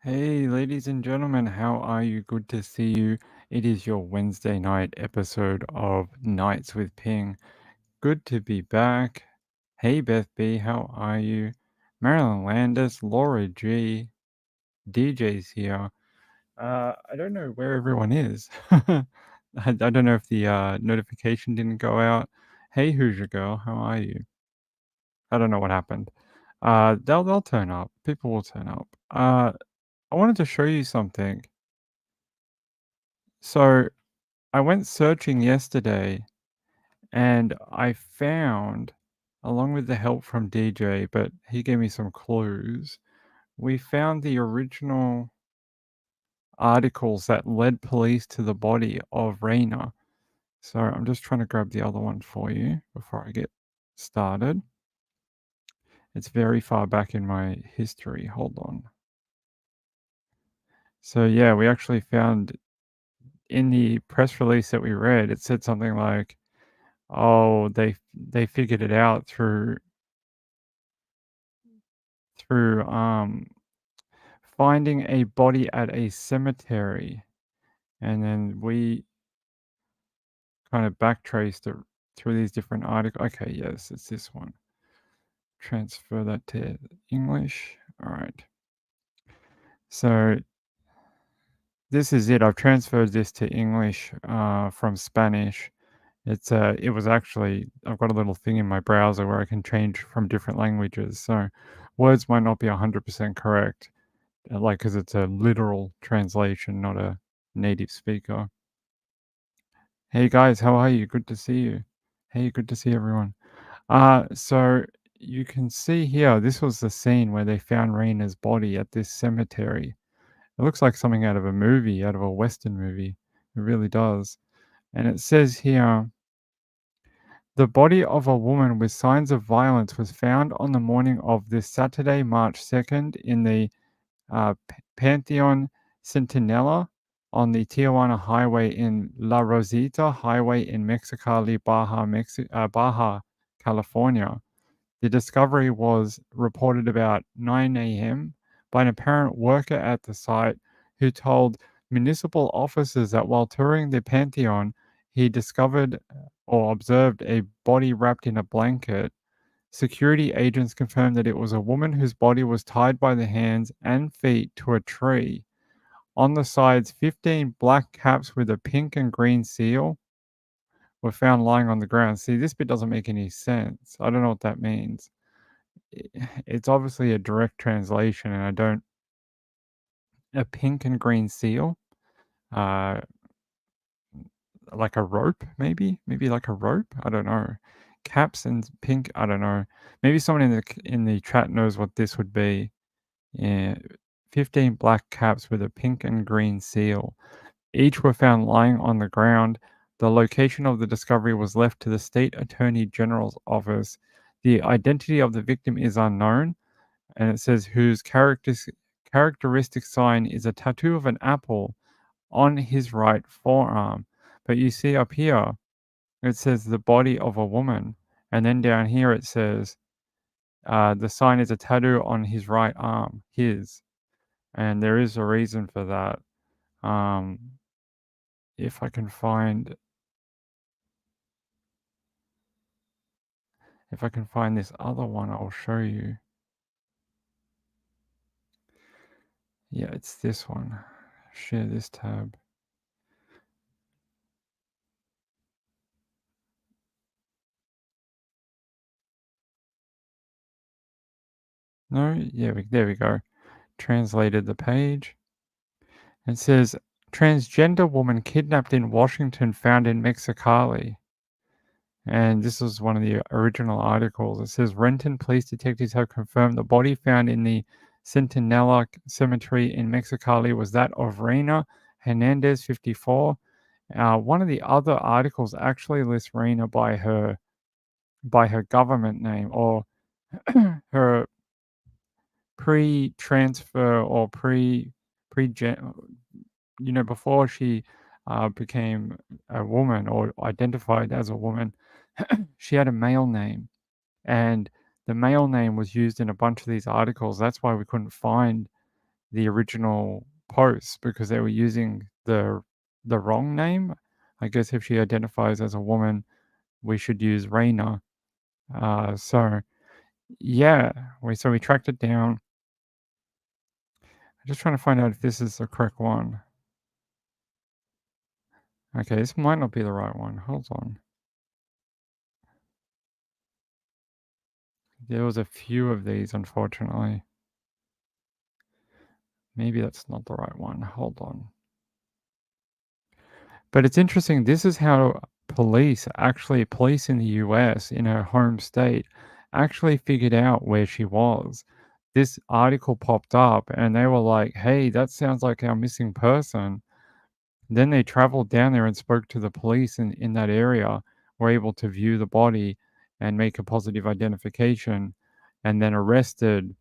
Hey, ladies and gentlemen, how are you? Good to see you. It is your Wednesday night episode of Nights with Ping. Good to be back. Hey, Beth B, how are you? Marilyn Landis, Laura G, DJ's here. I don't know where everyone is. I don't know if the notification didn't go out. Hey, Hoosier Girl, how are you? I don't know what happened. They'll turn up. People will turn up. I wanted to show you something. So I went searching yesterday and I found, along with the help from DJ, but he gave me some clues, we found the original articles that led police to the body of Raina. So I'm just trying to grab the other one for you before I get started. It's very far back in my history. Hold on. So yeah, we actually found in the press release that we read, it said something like, oh, they figured it out through finding a body at a cemetery, and then we kind of backtraced it through these different articles. Okay, yes, it's this one. Transfer that to English. All right. So this is it. I've transferred this to English from Spanish. It was actually, I've got a little thing in my browser where I can change from different languages. So words might not be 100% correct, like, because it's a literal translation, not a native speaker. Hey guys, how are you? Good to see you. Hey, good to see everyone. So you can see here, this was the scene where they found Raina's body at this cemetery. It looks like something out of a movie, out of a Western movie. It really does. And it says here, the body of a woman with signs of violence was found on the morning of this Saturday, March 2nd, in the Pantheon Centinela on the Tijuana Highway in La Rosita Highway in Mexicali, Baja, California. The discovery was reported about 9 a.m. by an apparent worker at the site who told municipal officers that while touring the Pantheon, he discovered or observed a body wrapped in a blanket. Security agents confirmed that it was a woman whose body was tied by the hands and feet to a tree. On the sides, 15 black caps with a pink and green seal were found lying on the ground. See, this bit doesn't make any sense. I don't know what that means. It's obviously a direct translation, and I don't. A pink and green seal? Uh, like a rope, maybe? Maybe like a rope? I don't know. Caps and pink, I don't know. Maybe someone in the chat knows what this would be. Yeah, 15 black caps with a pink and green seal. Each were found lying on the ground. The location of the discovery was left to the state attorney general's office. The identity of the victim is unknown, and it says whose characteristic sign is a tattoo of an apple on his right forearm. But you see up here, it says the body of a woman, and then down here it says the sign is a tattoo on his right arm, his. And there is a reason for that. Um, if I can find this other one, I'll show you. Yeah, it's this one. Share this tab. No, yeah, there we go. Translated the page. It says transgender woman kidnapped in Washington found in Mexicali. And this was one of the original articles. It says Renton police detectives have confirmed the body found in the Centinela Cemetery in Mexicali was that of Reina Hernandez, 54. One of the other articles actually lists Reina by her government name, or her pre-transfer, or before she became a woman or identified as a woman. She had a male name, and the male name was used in a bunch of these articles. That's why we couldn't find the original post because they were using the wrong name. I guess if she identifies as a woman, we should use Raina. So yeah, we tracked it down. I'm just trying to find out if this is the correct one. Okay, this might not be the right one. Hold on. There was a few of these, unfortunately. Maybe that's not the right one. Hold on. But it's interesting. This is how police in the US in her home state actually figured out where she was. This article popped up and they were like, hey, that sounds like our missing person. Then they traveled down there and spoke to the police in that area, were able to view the body and make a positive identification, and then arrested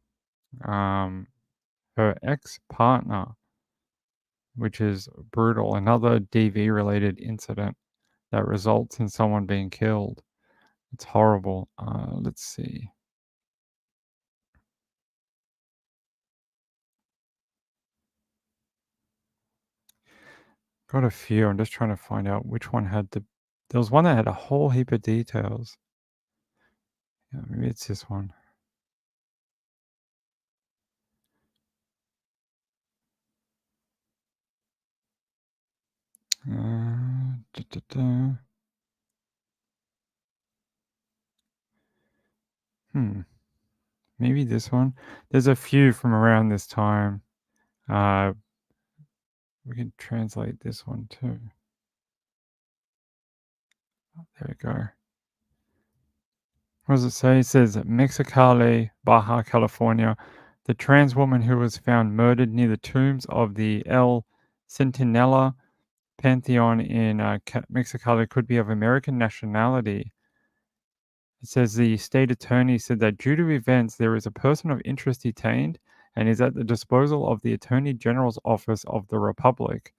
um, her ex partner, which is brutal. Another DV related incident that results in someone being killed. It's horrible. Let's see. Got a few. I'm just trying to find out which one had the. There was one that had a whole heap of details. Yeah, maybe it's this one. Da, da, da. Maybe this one. There's a few from around this time. Uh, we can translate this one too. There we go. What does it say? It says Mexicali, Baja California. The trans woman who was found murdered near the tombs of the El Centinela Pantheon in Mexicali could be of American nationality. It says the state attorney said that due to events, there is a person of interest detained and is at the disposal of the Attorney General's Office of the Republic.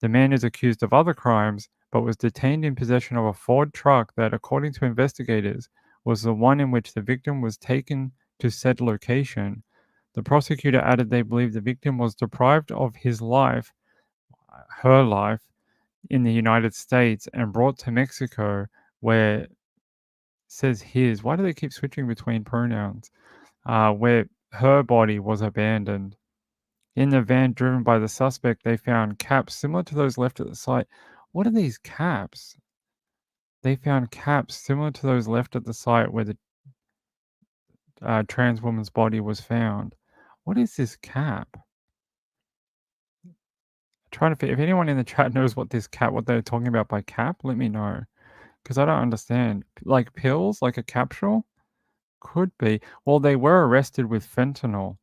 The man is accused of other crimes, but was detained in possession of a Ford truck that, according to investigators, was the one in which the victim was taken to said location. The prosecutor added they believe the victim was deprived of her life, in the United States and brought to Mexico, where says his. Why do they keep switching between pronouns? Where her body was abandoned. In the van driven by the suspect, they found caps similar to those left at the site. What are these caps? They found caps similar to those left at the site where the trans woman's body was found. What is this cap? Trying to figure, if anyone in the chat knows what they're talking about by cap, let me know. Because I don't understand. Like pills, like a capsule? Could be. Well, they were arrested with fentanyl.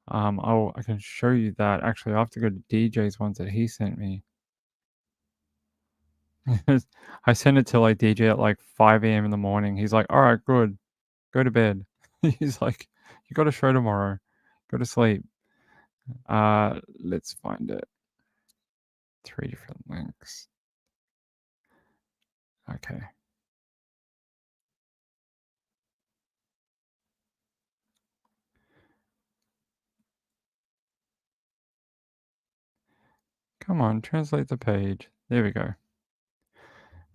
I can show you that. Actually, I have to go to DJ's ones that he sent me. I sent it to like DJ at like 5 a.m. in the morning. He's like, all right, good. Go to bed. He's like, you got a show tomorrow. Go to sleep. Let's find it. 3 different links. Okay. Come on, translate the page. There we go.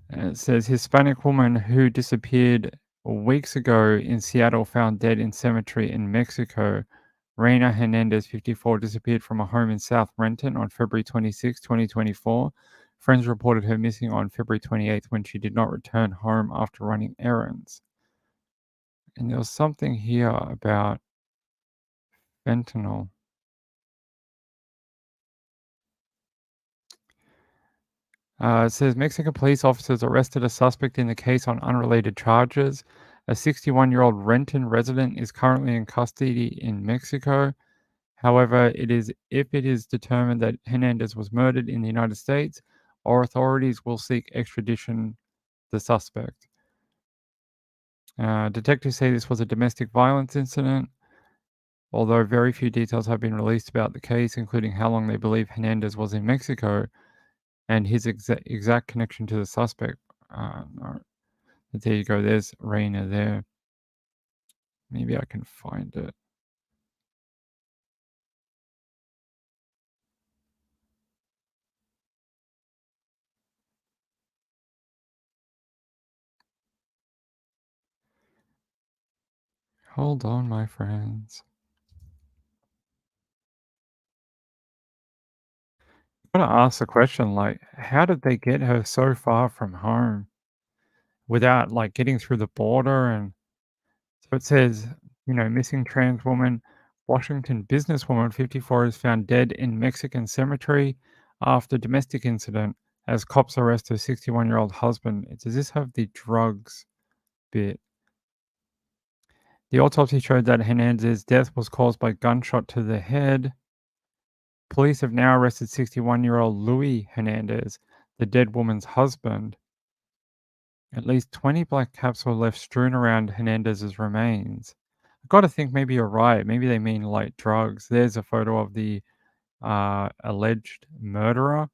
And it says Hispanic woman who disappeared weeks ago in Seattle found dead in cemetery in Mexico. Raina Hernandez, 54, disappeared from a home in South Renton on February 26, 2024. Friends reported her missing on February 28th when she did not return home after running errands. And there was something here about fentanyl. It says Mexican police officers arrested a suspect in the case on unrelated charges. A 61-year-old Renton resident is currently in custody in Mexico. However, if it is determined that Hernandez was murdered in the United States, our authorities will seek extradition the suspect. Detectives say this was a domestic violence incident, although very few details have been released about the case, including how long they believe Hernandez was in Mexico and his exact connection to the suspect. No. But there you go. There's Raina there. Maybe I can find it. Hold on, my friends. I gotta ask the question, like, how did they get her so far from home without, like, getting through the border? And so it says, missing trans woman, Washington businesswoman, 54, is found dead in Mexican cemetery after domestic incident as cops arrest her 61-year-old husband. Does this have the drugs bit? The autopsy showed that Hernandez's death was caused by gunshot to the head. Police have now arrested 61-year-old Luis Hernandez, the dead woman's husband. At least 20 black caps were left strewn around Hernandez's remains. I've got to think maybe you're right. Maybe they mean like drugs. There's a photo of the alleged murderer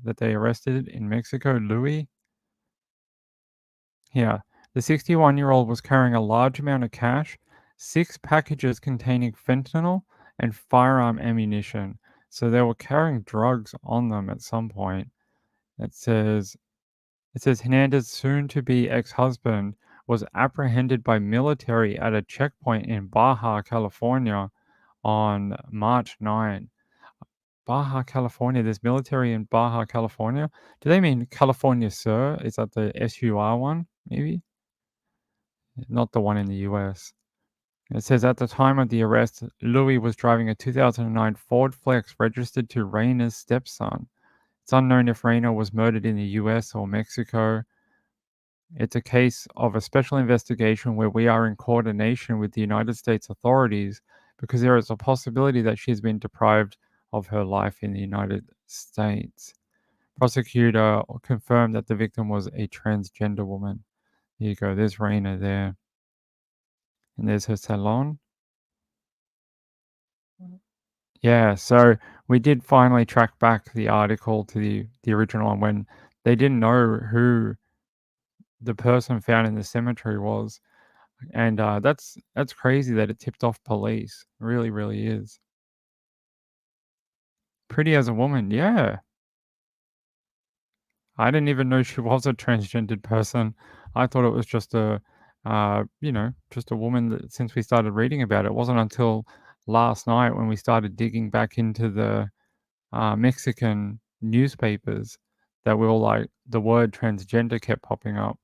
that they arrested in Mexico, Luis. Here, the 61-year-old was carrying a large amount of cash, 6 packages containing fentanyl, and firearm ammunition. So they were carrying drugs on them at some point. It says Hernandez's soon-to-be ex-husband was apprehended by military at a checkpoint in Baja California on March 9. Baja California, there's military in Baja California. Do they mean California Sur? Is that the SUR one, maybe? Not the one in the US. It says at the time of the arrest, Louis was driving a 2009 Ford Flex registered to Raina's stepson. It's unknown if Raina was murdered in the US or Mexico. It's a case of a special investigation where we are in coordination with the United States authorities because there is a possibility that she has been deprived of her life in the United States. Prosecutor confirmed that the victim was a transgender woman. Here you go. There's Raina there. And there's her salon. Yeah, so we did finally track back the article to the original one when they didn't know who the person found in the cemetery was. And that's crazy that it tipped off police. It really, really is. Pretty as a woman, yeah. I didn't even know she was a transgendered person. I thought it was just just a woman that since we started reading about it. It wasn't until last night when we started digging back into the Mexican newspapers that we were like, the word transgender kept popping up.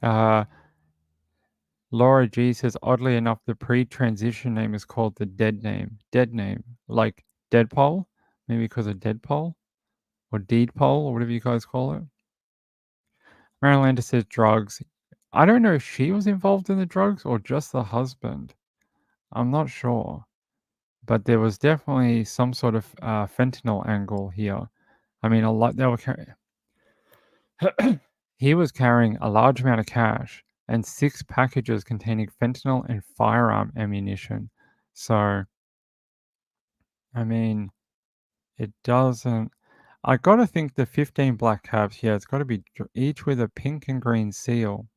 Uh, Laura G says, oddly enough, the pre-transition name is called the dead name, like Deadpole, maybe because of Deadpole or Deedpole or whatever you guys call it. Miranda says drugs. I don't know if she was involved in the drugs or just the husband. I'm not sure, but there was definitely some sort of fentanyl angle here. I mean, a lot they were carrying. He was carrying a large amount of cash and 6 packages containing fentanyl and firearm ammunition. So, I mean, it doesn't. I gotta think the 15 black caps, yeah, it's gotta be each with a pink and green seal.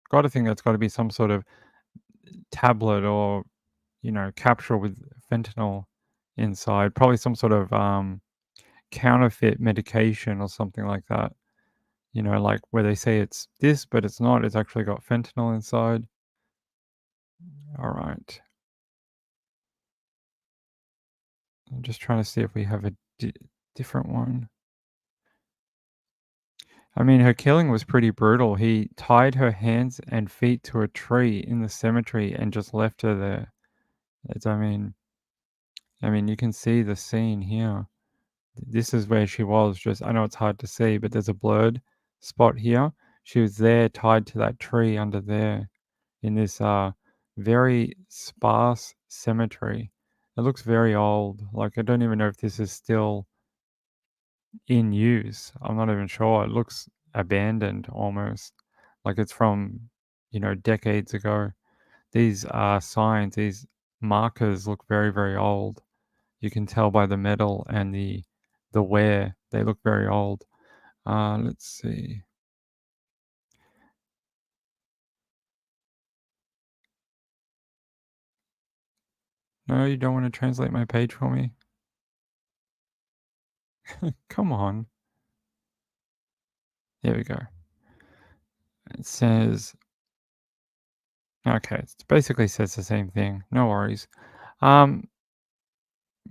Gotta think that's gotta be some sort of tablet or, capsule with fentanyl inside. Probably some sort of counterfeit medication or something like that. Like where they say it's this, but it's not. It's actually got fentanyl inside. All right. I'm just trying to see if we have a different one. I mean, her killing was pretty brutal. He tied her hands and feet to a tree in the cemetery and just left her there. It's, I mean, you can see the scene here. This is where she was. Just, I know it's hard to see, but there's a blurred spot here. She was there, tied to that tree under there, in this very sparse cemetery. It looks very old. Like I don't even know if this is still in use. I'm not even sure. It looks abandoned almost. Like it's from, decades ago. These signs, these markers look very, very old. You can tell by the metal and the wear. They look very old. Let's see. No, you don't want to translate my page for me? Come on. There we go. It says okay, it basically says the same thing. No worries. Um,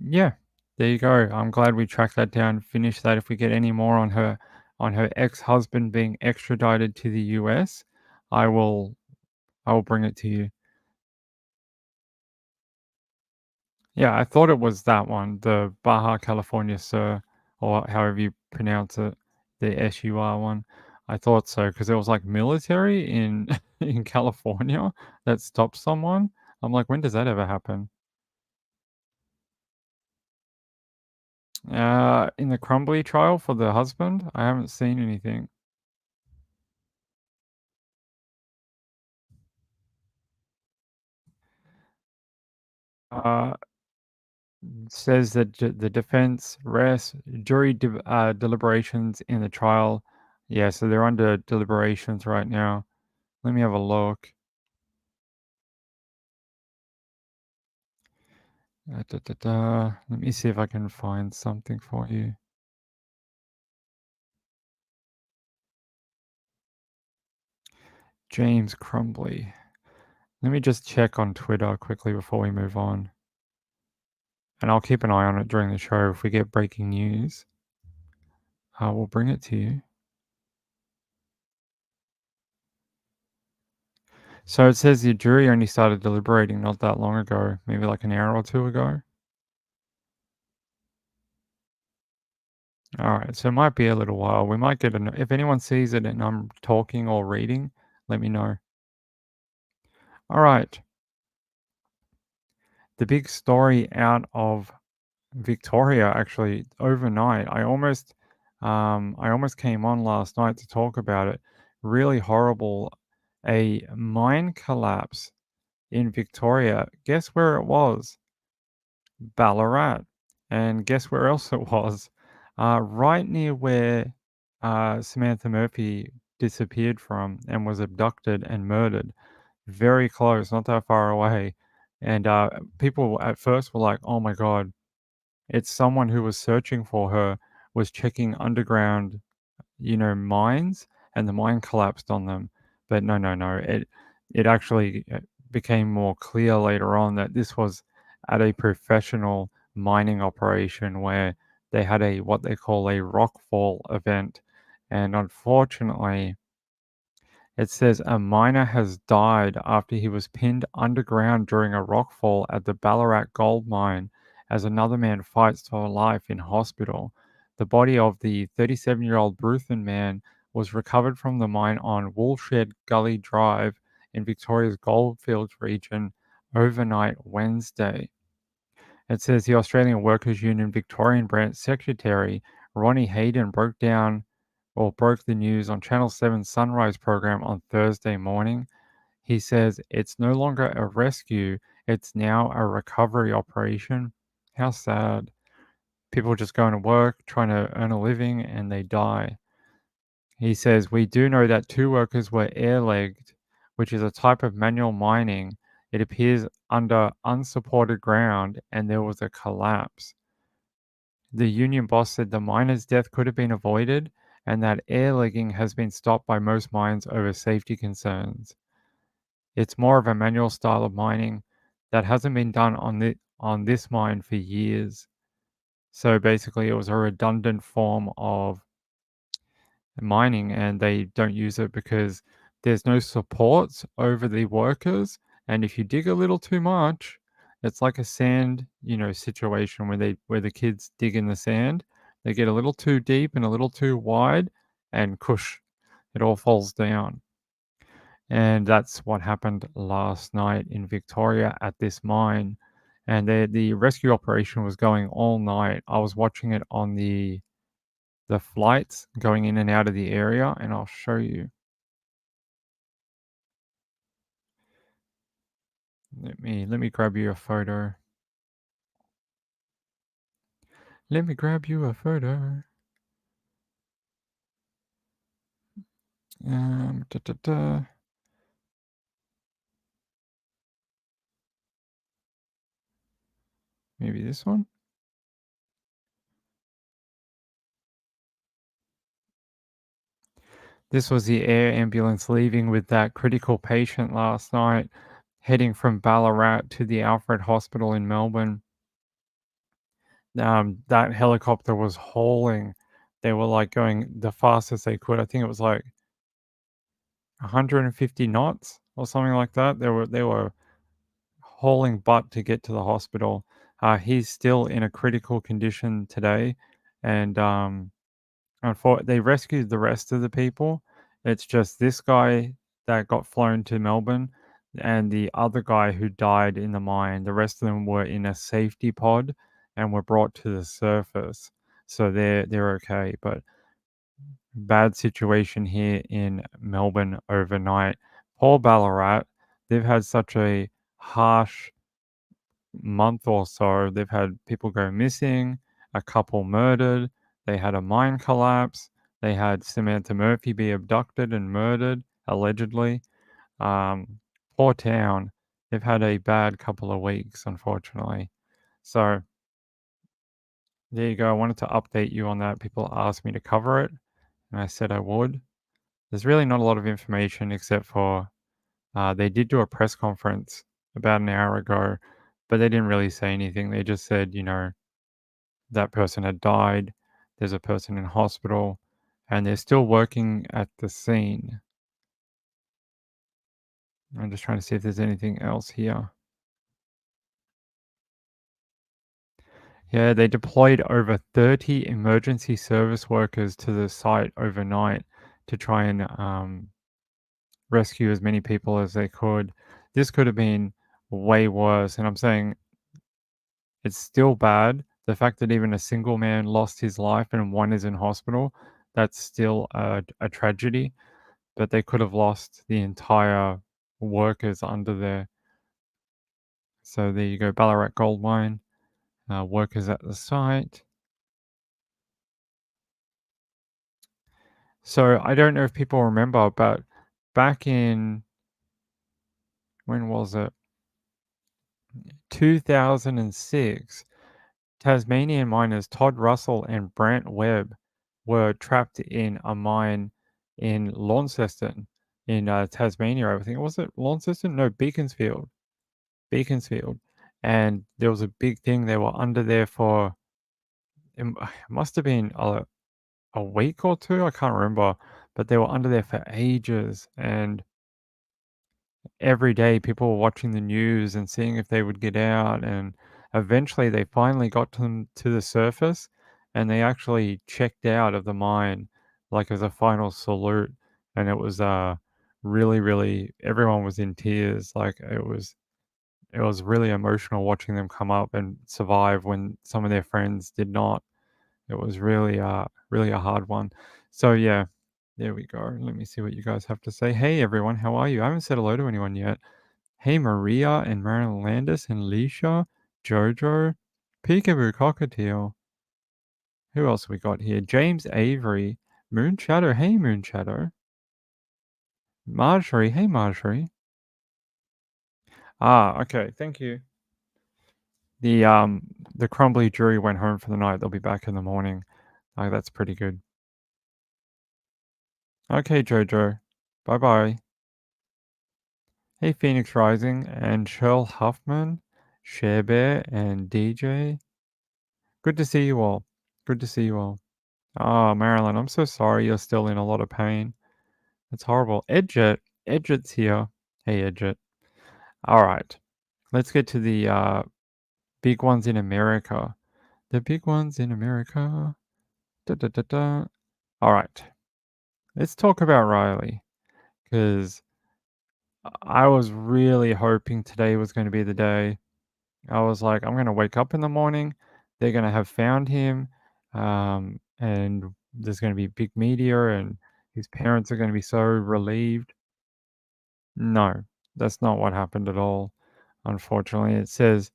yeah, there you go. I'm glad we tracked that down, finished that. If we get any more on her ex-husband being extradited to the US, I will I will bring it to you. Yeah, I thought it was that one, the Baja California Sur, or however you pronounce it, the SUR one. I thought so because it was like military in in California that stopped someone. I'm like, when does that ever happen? In the Crumbly trial for the husband, I haven't seen anything. Uh, says that the defense rests deliberations in the trial. Yeah, so they're under deliberations right now. Let me have a look. Let me see if I can find something for you. James Crumbly. Let me just check on Twitter quickly before we move on. And I'll keep an eye on it during the show. If we get breaking news, I will bring it to you. So it says the jury only started deliberating not that long ago, maybe like an hour or two ago. All right, so it might be a little while. We might get if anyone sees it and I'm talking or reading, let me know. All right, the big story out of Victoria actually overnight. I almost came on last night to talk about it. Really horrible. A mine collapse in Victoria. Guess where it was? Ballarat. And guess where else it was? Right near where Samantha Murphy disappeared from and was abducted and murdered. Very close, not that far away. And people at first were like, oh my God, it's someone who was searching for her, was checking underground, mines, and the mine collapsed on them. But no, no, no. It actually became more clear later on that this was at a professional mining operation where they had a what they call a rockfall event, and unfortunately, it says a miner has died after he was pinned underground during a rockfall at the Ballarat gold mine as another man fights for life in hospital. The body of the 37-year-old Bruthen man was recovered from the mine on Woolshed Gully Drive in Victoria's Goldfields region overnight Wednesday. It says the Australian Workers Union Victorian branch secretary Ronnie Hayden broke the news on Channel 7's Sunrise program on Thursday morning. He says it's no longer a rescue, it's now a recovery operation. How sad. People just going to work, trying to earn a living, and they die. He says, we do know that two workers were air-legged, which is a type of manual mining. It appears under unsupported ground, and there was a collapse. The union boss said the miner's death could have been avoided and that air-legging has been stopped by most mines over safety concerns. It's more of a manual style of mining that hasn't been done on this mine for years. So basically, it was a redundant form of mining, and they don't use it because there's no support over the workers. And if you dig a little too much, it's like a sand, situation where the kids dig in the sand. They get a little too deep and a little too wide, and kush, it all falls down. And that's what happened last night in Victoria at this mine. And the rescue operation was going all night. I was watching it on the flights going in and out of the area, and I'll show you. Let me grab you a photo. Let me grab you a photo. Da, da, da. Maybe this one. This was the air ambulance leaving with that critical patient last night, heading from Ballarat to the Alfred Hospital in Melbourne. That helicopter was hauling. They were, like, going the fastest they could. I think it was, like, 150 knots or something like that. They were hauling butt to get to the hospital. He's still in a critical condition today, and, they rescued the rest of the people. It's just this guy that got flown to Melbourne and the other guy who died in the mine. The rest of them were in a safety pod and were brought to the surface. So they're okay, but bad situation here in Melbourne overnight. Poor Ballarat, they've had such a harsh month or so. They've had people go missing, a couple murdered, they had a mine collapse, they had Samantha Murphy be abducted and murdered, allegedly. Um, Poor town. They've had a bad couple of weeks, unfortunately. So there you go. I wanted to update you on that. People asked me to cover it, and I said I would. There's really not a lot of information except for they did do a press conference about an hour ago, but they didn't really say anything. They just said, that person had died. There's a person in hospital, and they're still working at the scene. I'm just trying to see if there's anything else here. Yeah, they deployed over 30 emergency service workers to the site overnight to try and rescue as many people as they could. This could have been way worse, and I'm saying it's still bad. The fact that even a single man lost his life and one is in hospital, that's still a tragedy. But they could have lost the entire workers under there. So there you go, Ballarat Gold Mine, workers at the site. So I don't know if people remember, but back in, when was it? 2006, Tasmanian miners Todd Russell and Brant Webb were trapped in a mine in Launceston in Tasmania. I think, was it Launceston? No, Beaconsfield. Beaconsfield. And there was a big thing. They were under there for, it must have been a week or two. I can't remember. But they were under there for ages. And every day people were watching the news and seeing if they would get out, and eventually they finally got to them to the surface, and they actually checked out of the mine like as a final salute. And it was really, really, everyone was in tears. Like it was really emotional watching them come up and survive when some of their friends did not. It was really really a hard one. So yeah, there we go. Let me see what you guys have to say. Hey everyone, how are you? I haven't said hello to anyone yet. Hey, Maria and Marilyn Landis and Leisha, Jojo, Peekaboo Cockatiel. Who else we got here? James Avery, Moon Shadow. Hey, Moon Shadow. Marjorie. Hey, Marjorie. Okay. Thank you. The Crumbly jury went home for the night. They'll be back in the morning. That's pretty good. Okay, Jojo. Bye bye. Hey, Phoenix Rising and Shirl Huffman, Share Bear and DJ. Good to see you all. Good to see you all. Oh, Marilyn, I'm so sorry you're still in a lot of pain. It's horrible. Edget's here. Hey, Edget. All right, let's get to the big ones in America. The big ones in America. Da, da, da, da. All right, let's talk about Riley, because I was really hoping today was going to be the day. I was like, I'm going to wake up in the morning. They're going to have found him. And there's going to be big media, and his parents are going to be so relieved. No, that's not what happened at all, unfortunately. It says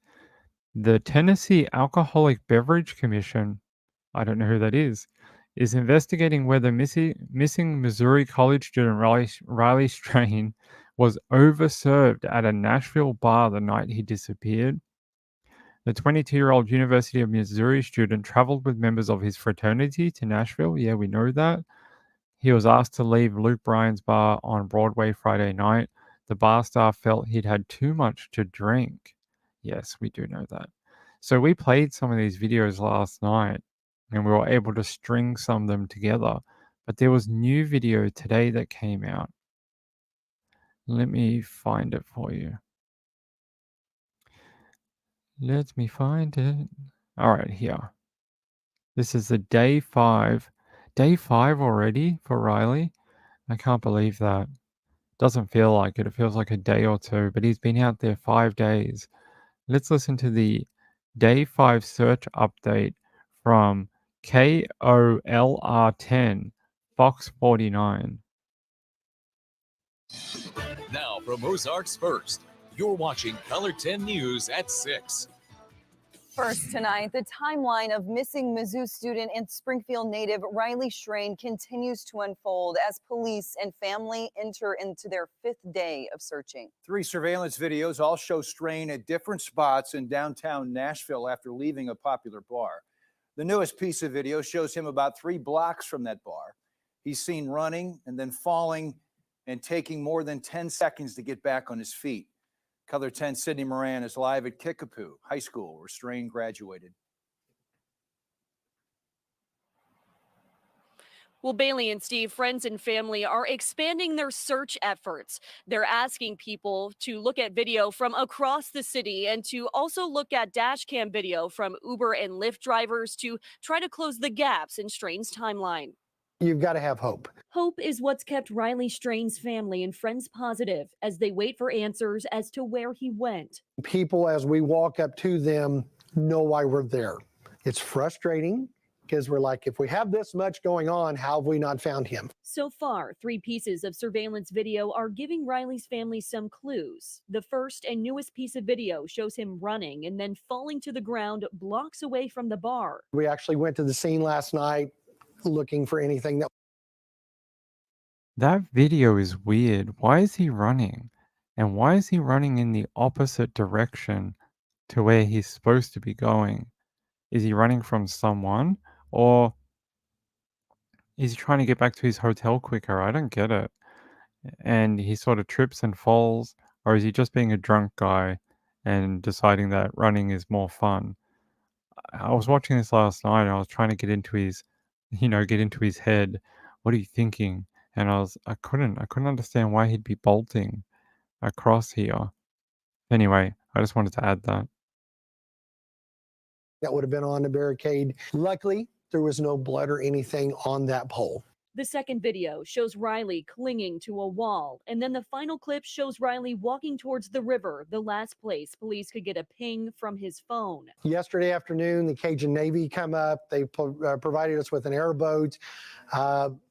the Tennessee Alcoholic Beverage Commission, I don't know who that is investigating whether missing Missouri college student Riley Strain was overserved at a Nashville bar the night he disappeared. The 22-year-old University of Missouri student traveled with members of his fraternity to Nashville. Yeah, we know that. He was asked to leave Luke Bryan's bar on Broadway Friday night. The bar staff felt he'd had too much to drink. Yes, we do know that. So we played some of these videos last night and we were able to string some of them together. But there was new video today that came out. Let me find it for you. Let me find it. All right, here. This is the day 5. Day 5 already for Riley? I can't believe that. Doesn't feel like it. It feels like a day or two, but he's been out there 5 days. Let's listen to the day 5 search update from KOLR10, Fox 49. Now from Ozarks First, you're watching Color 10 News at 6. First tonight, the timeline of missing Mizzou student and Springfield native Riley Strain continues to unfold as police and family enter into their 5th day of searching. 3 surveillance videos all show Strain at different spots in downtown Nashville after leaving a popular bar. The newest piece of video shows him about 3 blocks from that bar. He's seen running and then falling and taking more than 10 seconds to get back on his feet. Color 10 Sydney Moran is live at Kickapoo High School, where Strain graduated. Well, Bailey and Steve, friends and family are expanding their search efforts. They're asking people to look at video from across the city and to also look at dash cam video from Uber and Lyft drivers to try to close the gaps in Strain's timeline. You've got to have hope. Hope is what's kept Riley Strain's family and friends positive as they wait for answers as to where he went. People, as we walk up to them, know why we're there. It's frustrating because we're like, if we have this much going on, how have we not found him? So far, 3 pieces of surveillance video are giving Riley's family some clues. The first and newest piece of video shows him running and then falling to the ground blocks away from the bar. We actually went to the scene last night looking for anything That video is weird. Why is he running? And why is he running in the opposite direction to where he's supposed to be going? Is he running from someone? Or is he trying to get back to his hotel quicker? I don't get it. And he sort of trips and falls. Or is he just being a drunk guy and deciding that running is more fun? I was watching this last night and I was trying to get into his head. What are you thinking? And I couldn't understand why he'd be bolting across here. Anyway, I just wanted to add that. that would have been on the barricade. Luckily, there was no blood or anything on that pole. The second video shows Riley clinging to a wall, and then the final clip shows Riley walking towards the river, the last place police could get a ping from his phone. Yesterday afternoon, the Cajun Navy come up. They provided us with an airboat.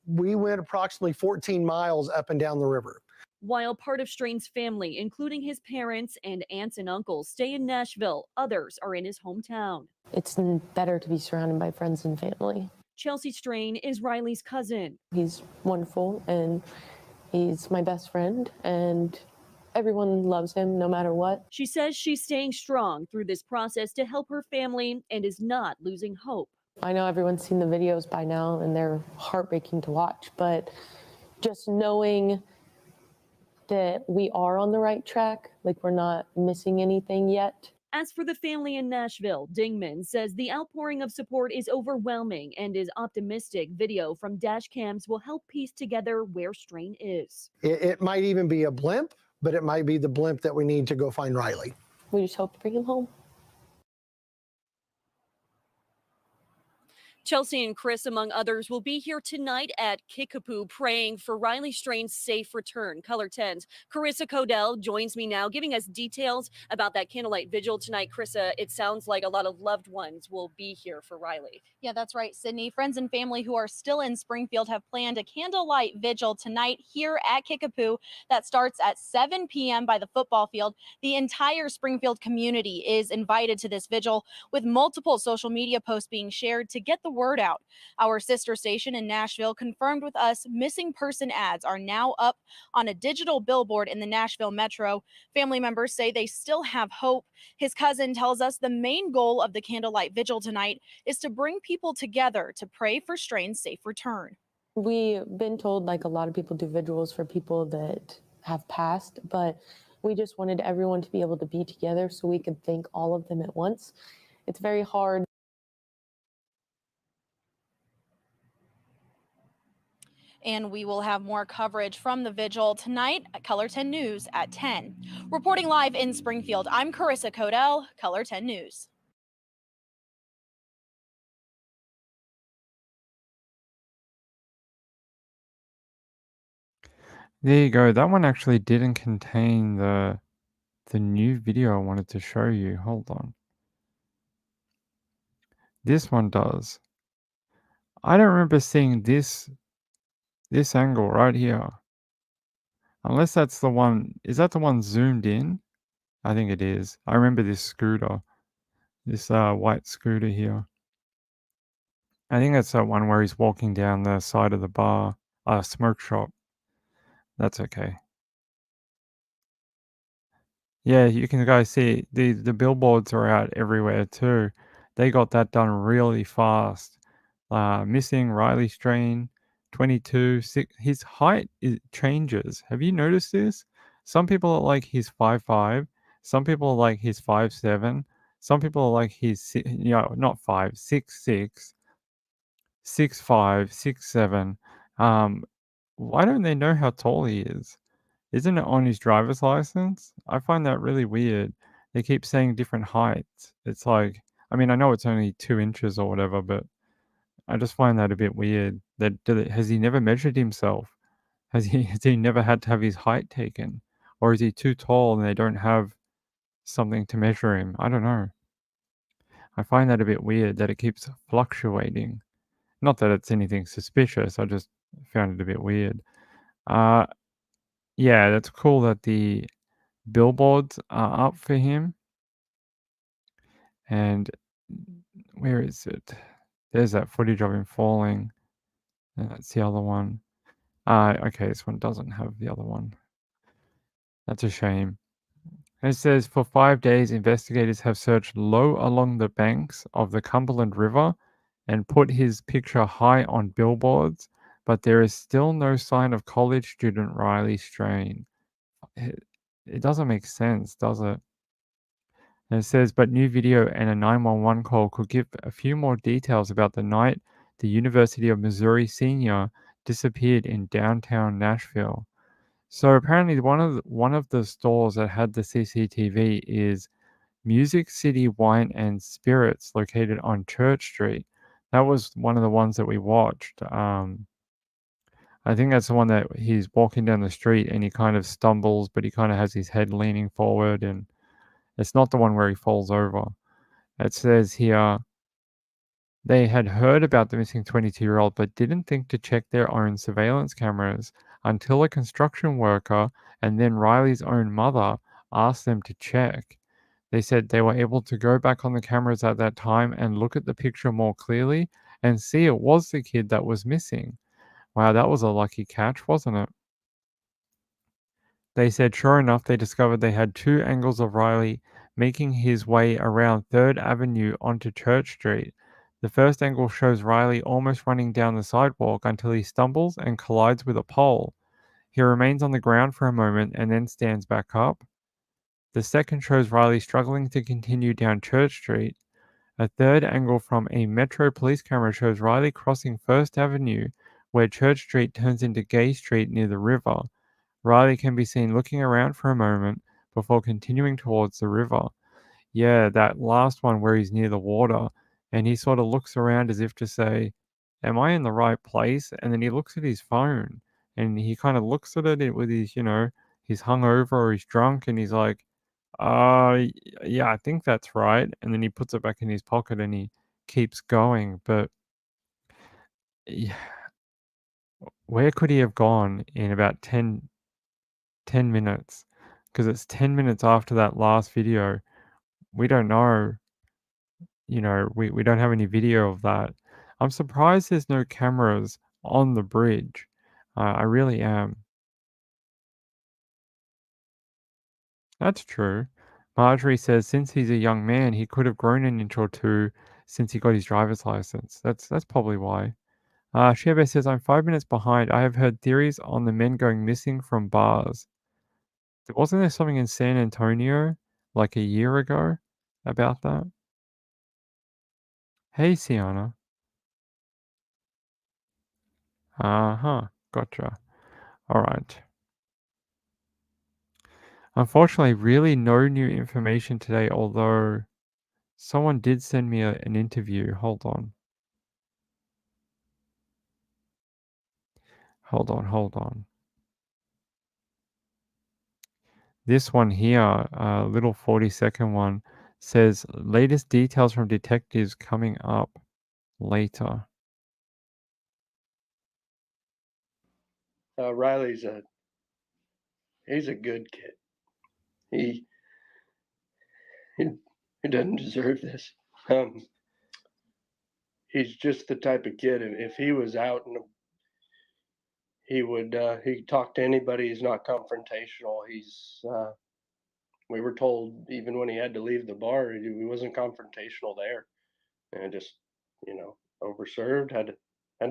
We went approximately 14 miles up and down the river. While part of Strain's family, including his parents and aunts and uncles, stay in Nashville, others are in his hometown. It's better to be surrounded by friends and family. Chelsea Strain is Riley's cousin. He's wonderful and he's my best friend and everyone loves him no matter what. She says she's staying strong through this process to help her family and is not losing hope. I know everyone's seen the videos by now and they're heartbreaking to watch, but just knowing that we are on the right track, like we're not missing anything yet. As for the family in Nashville, Dingman says the outpouring of support is overwhelming and is optimistic video from dash cams will help piece together where Strain is. It might even be a blimp, but it might be the blimp that we need to go find Riley. We just hope to bring him home. Chelsea and Chris, among others, will be here tonight at Kickapoo praying for Riley Strain's safe return. Color 10's Carissa Codell joins me now, giving us details about that candlelight vigil tonight. Carissa, it sounds like a lot of loved ones will be here for Riley. Yeah, that's right, Sydney. Friends and family who are still in Springfield have planned a candlelight vigil tonight here at Kickapoo that starts at 7 p.m. by the football field. The entire Springfield community is invited to this vigil, with multiple social media posts being shared to get the word out. Our sister station in Nashville confirmed with us missing person ads are now up on a digital billboard in the Nashville metro. Family members say they still have hope. His cousin tells us the main goal of the candlelight vigil tonight is to bring people together to pray for Strain's safe return. We've been told like a lot of people do vigils for people that have passed, but we just wanted everyone to be able to be together so we could thank all of them at once. It's very hard. And we will have more coverage from the vigil tonight at Color 10 News at 10. Reporting live in Springfield, I'm Carissa Codell, Color 10 News. There you go. That one actually didn't contain the new video I wanted to show you. Hold on. This one does. I don't remember seeing this angle right here. Unless that's the one. Is that the one zoomed in? I think it is. I remember this scooter. This white scooter here. I think that's that one where he's walking down the side of the bar, smoke shop. That's okay. Yeah, you can guys see the billboards are out everywhere too. They got that done really fast. Missing Riley Strain, 22. His height changes. Have you noticed this? Some people are like he's 5'5". Some people are like he's 5'7". Some people are like he's not 5, 6'6", 6'5", 6'7". Why don't they know how tall he is? Isn't it on his driver's license? I find that really weird. They keep saying different heights. It's like, I mean, I know it's only 2 inches or whatever, but I just find that a bit weird. Has he never measured himself? Has he never had to have his height taken? Or is he too tall and they don't have something to measure him? I don't know. I find that a bit weird that it keeps fluctuating. Not that it's anything suspicious, I just found it a bit weird. Yeah, that's cool that the billboards are up for him. And where is it? There's that footage of him falling. And that's the other one. Okay, this one doesn't have the other one. That's a shame. And it says, for 5 days, investigators have searched low along the banks of the Cumberland River and put his picture high on billboards, but there is still no sign of college student Riley Strain. It doesn't make sense, does it? And it says, but new video and a 911 call could give a few more details about the night the University of Missouri senior disappeared in downtown Nashville. So apparently one of the stores that had the CCTV is Music City Wine and Spirits located on Church Street. That was one of the ones that we watched. I think that's the one that he's walking down the street and he kind of stumbles, but he kind of has his head leaning forward, and it's not the one where he falls over. It says here, they had heard about the missing 22-year-old but didn't think to check their own surveillance cameras until a construction worker and then Riley's own mother asked them to check. They said they were able to go back on the cameras at that time and look at the picture more clearly and see it was the kid that was missing. Wow, that was a lucky catch, wasn't it? They said sure enough, they discovered they had 2 angles of Riley making his way around 3rd Avenue onto Church Street. The first angle shows Riley almost running down the sidewalk until he stumbles and collides with a pole. He remains on the ground for a moment and then stands back up. The second shows Riley struggling to continue down Church Street. A third angle from a Metro police camera shows Riley crossing 1st Avenue, where Church Street turns into Gay Street near the river. Riley can be seen looking around for a moment before continuing towards the river. Yeah, that last one where he's near the water and he sort of looks around as if to say, am I in the right place? And then he looks at his phone and he kind of looks at it with his, he's hungover or he's drunk and he's like, yeah, I think that's right. And then he puts it back in his pocket and he keeps going. But yeah, where could he have gone in about 10 minutes? Because it's 10 minutes after that last video. We don't know. We don't have any video of that. I'm surprised there's no cameras on the bridge. I really am. That's true. Marjorie says since he's a young man, he could have grown an inch or two since he got his driver's license. That's probably why. Shebe says, I'm 5 minutes behind. I have heard theories on the men going missing from bars. Wasn't there something in San Antonio like a year ago about that? Hey, Sienna. Uh-huh. Gotcha. All right. Unfortunately, really no new information today, although someone did send me an interview. Hold on. Hold on. This one here, little 40-second one, says latest details from detectives coming up later. Riley's he's a good kid. He he doesn't deserve this. He's just the type of kid. If he was out and he'd talk to anybody. He's not confrontational. We were told even when he had to leave the bar, he wasn't confrontational there, and just overserved, had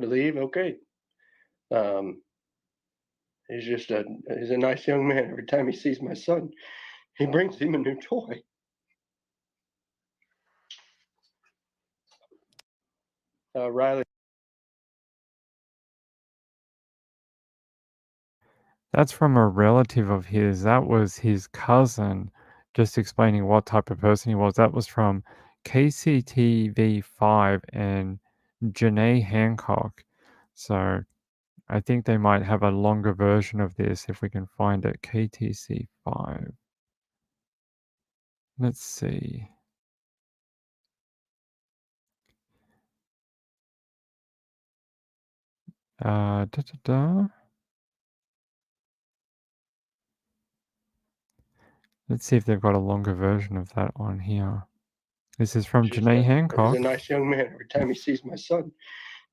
to leave. Okay. He's a nice young man. Every time he sees my son, he brings him a new toy. Riley. That's from a relative of his. That was his cousin, just explaining what type of person he was. That was from KCTV5 and Janae Hancock. So I think they might have a longer version of this if we can find it. KTC5. Let's see. Da, da, da. Let's see if they've got a longer version of that on here. This is from Janae Hancock. He's a nice young man. Every time he sees my son,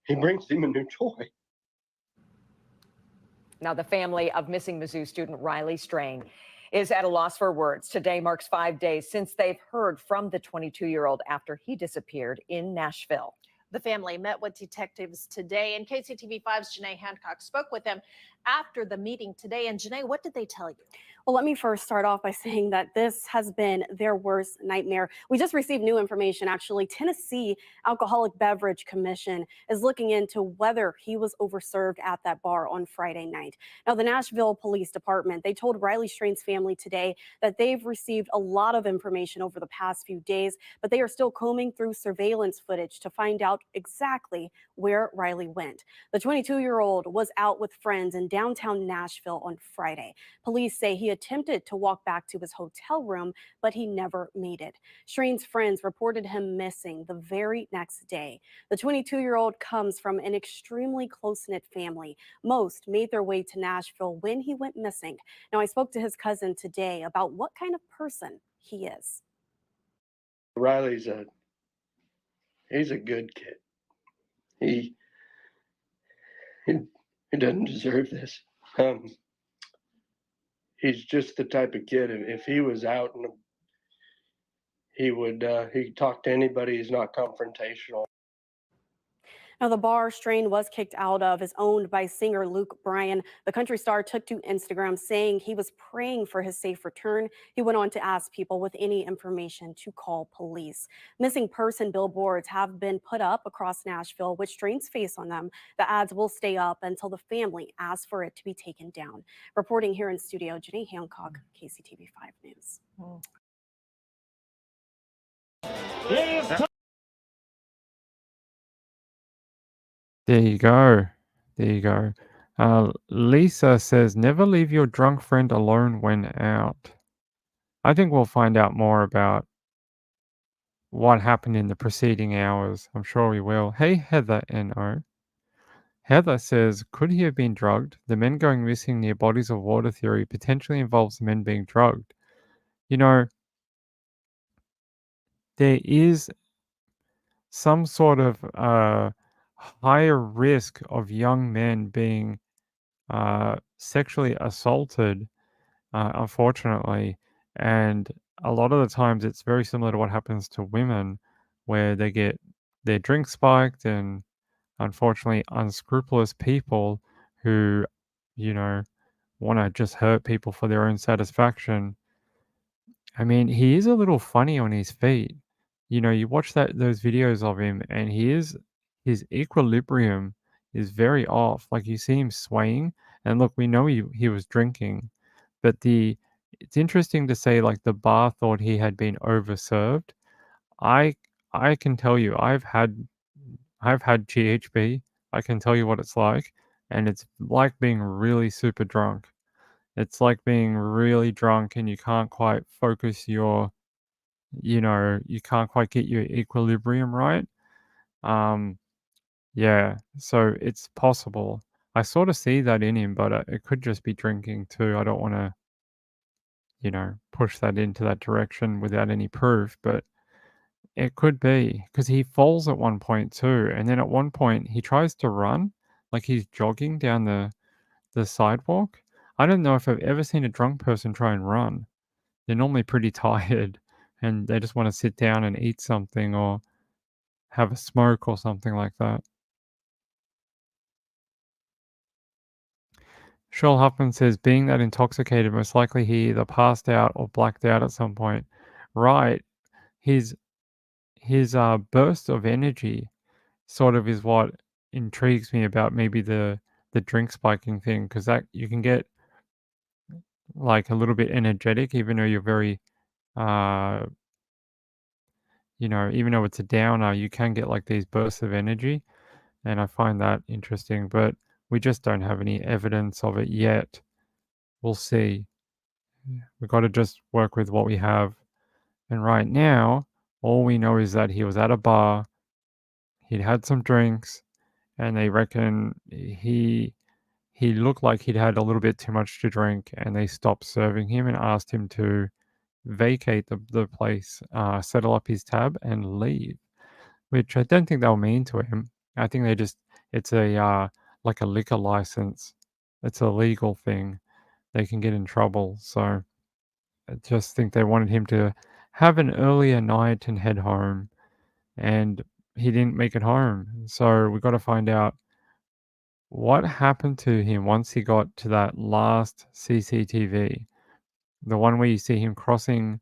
he brings him a new toy. Now, the family of missing Mizzou student Riley Strain is at a loss for words. Today marks 5 days since they've heard from the 22-year-old after he disappeared in Nashville. The family met with detectives today, and KCTV5's Janae Hancock spoke with them after the meeting today. And Janae, what did they tell you? Well, let me first start off by saying that this has been their worst nightmare. We just received new information. Actually, Tennessee Alcoholic Beverage Commission is looking into whether he was overserved at that bar on Friday night. Now, the Nashville Police Department, they told Riley Strain's family today that they've received a lot of information over the past few days, but they are still combing through surveillance footage to find out exactly where Riley went. The 22-year-old was out with friends in downtown Nashville on Friday. Police say he attempted to walk back to his hotel room, but he never made it. Strain's friends reported him missing the very next day. The 22-year-old comes from an extremely close-knit family. Most made their way to Nashville when he went missing. Now, I spoke to his cousin today about what kind of person he is. Riley's he's a good kid. He doesn't deserve this. He's just the type of kid. If he was out and he'd talk to anybody. He's not confrontational. Now, the bar Strain was kicked out of is owned by singer Luke Bryan. The country star took to Instagram saying he was praying for his safe return. He went on to ask people with any information to call police. Missing person billboards have been put up across Nashville with Strain's face on them. The ads will stay up until the family asks for it to be taken down. Reporting here in studio, Janae Hancock, KCTV5 News. There you go. There you go. Lisa says, never leave your drunk friend alone when out. I think we'll find out more about what happened in the preceding hours. I'm sure we will. Hey, Heather N.O. Heather says, could he have been drugged? The men going missing near bodies of water theory potentially involves the men being drugged. You know, there is some sort of higher risk of young men being sexually assaulted, unfortunately. And a lot of the times it's very similar to what happens to women, where they get their drink spiked and unfortunately, unscrupulous people who, you know, want to just hurt people for their own satisfaction. I mean, he is a little funny on his feet. You watch those videos of him, and his equilibrium is very off. Like you see him swaying, and look, we know he was drinking, but it's interesting to say like the bar thought he had been overserved. I I can tell you, I've had GHB. I can tell you what it's like, and it's like being really super drunk. It's like being really drunk and you can't quite focus you can't quite get your equilibrium right. Um, yeah, so it's possible. I sort of see that in him, but it could just be drinking too. I don't want to, push that into that direction without any proof, but it could be because he falls at one point too. And then at one point, he tries to run, like he's jogging down the sidewalk. I don't know if I've ever seen a drunk person try and run. They're normally pretty tired and they just want to sit down and eat something or have a smoke or something like that. Shoal Huffman says, being that intoxicated, most likely he either passed out or blacked out at some point. Right. His burst of energy sort of is what intrigues me about maybe the drink spiking thing, because that you can get like a little bit energetic even though you're very uh even though it's a downer, you can get like these bursts of energy, and I find that interesting, but we just don't have any evidence of it yet. We'll see. We've got to just work with what we have. And right now, all we know is that he was at a bar, he'd had some drinks, and they reckon he looked like he'd had a little bit too much to drink, and they stopped serving him and asked him to vacate the place, settle up his tab, and leave. Which I don't think they'll mean to him. I think it's like a liquor license. It's a legal thing. They can get in trouble. So I just think they wanted him to have an earlier night and head home, and he didn't make it home. So we got to find out what happened to him once he got to that last CCTV, the one where you see him crossing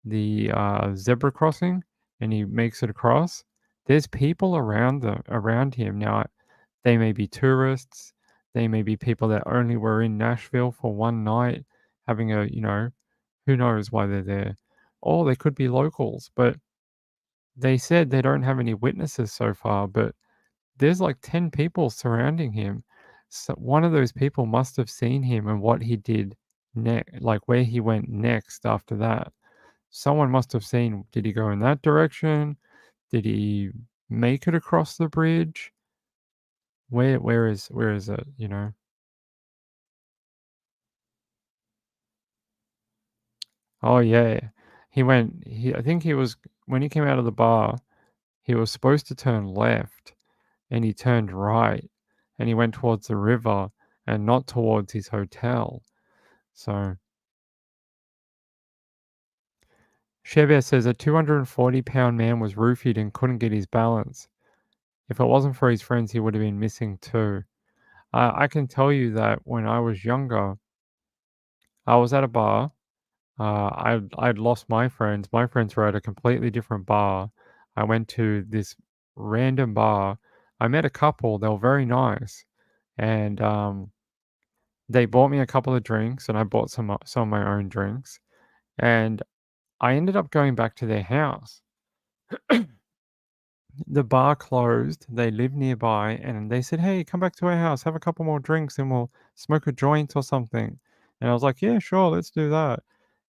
the zebra crossing, and he makes it across. There's people around him now. They may be tourists. They may be people that only were in Nashville for one night, having who knows why they're there, or they could be locals. But they said they don't have any witnesses so far. But there's like 10 people surrounding him. So one of those people must have seen him and what he did next, like where he went next after that. Someone must have seen, did he go in that direction? Did he make it across the bridge? Where is it? Oh yeah. I think he was when he came out of the bar, he was supposed to turn left and he turned right and he went towards the river and not towards his hotel. So Chevier says a 240-pound man was roofied and couldn't get his balance. If it wasn't for his friends, he would have been missing too. I can tell you that when I was younger, I was at a bar. I'd lost my friends. My friends were at a completely different bar. I went to this random bar. I met a couple. They were very nice, and they bought me a couple of drinks, and I bought some of my own drinks, and I ended up going back to their house. The bar closed. They lived nearby, and they said, "Hey, come back to our house, have a couple more drinks, and we'll smoke a joint or something." And I was like, "Yeah, sure, let's do that."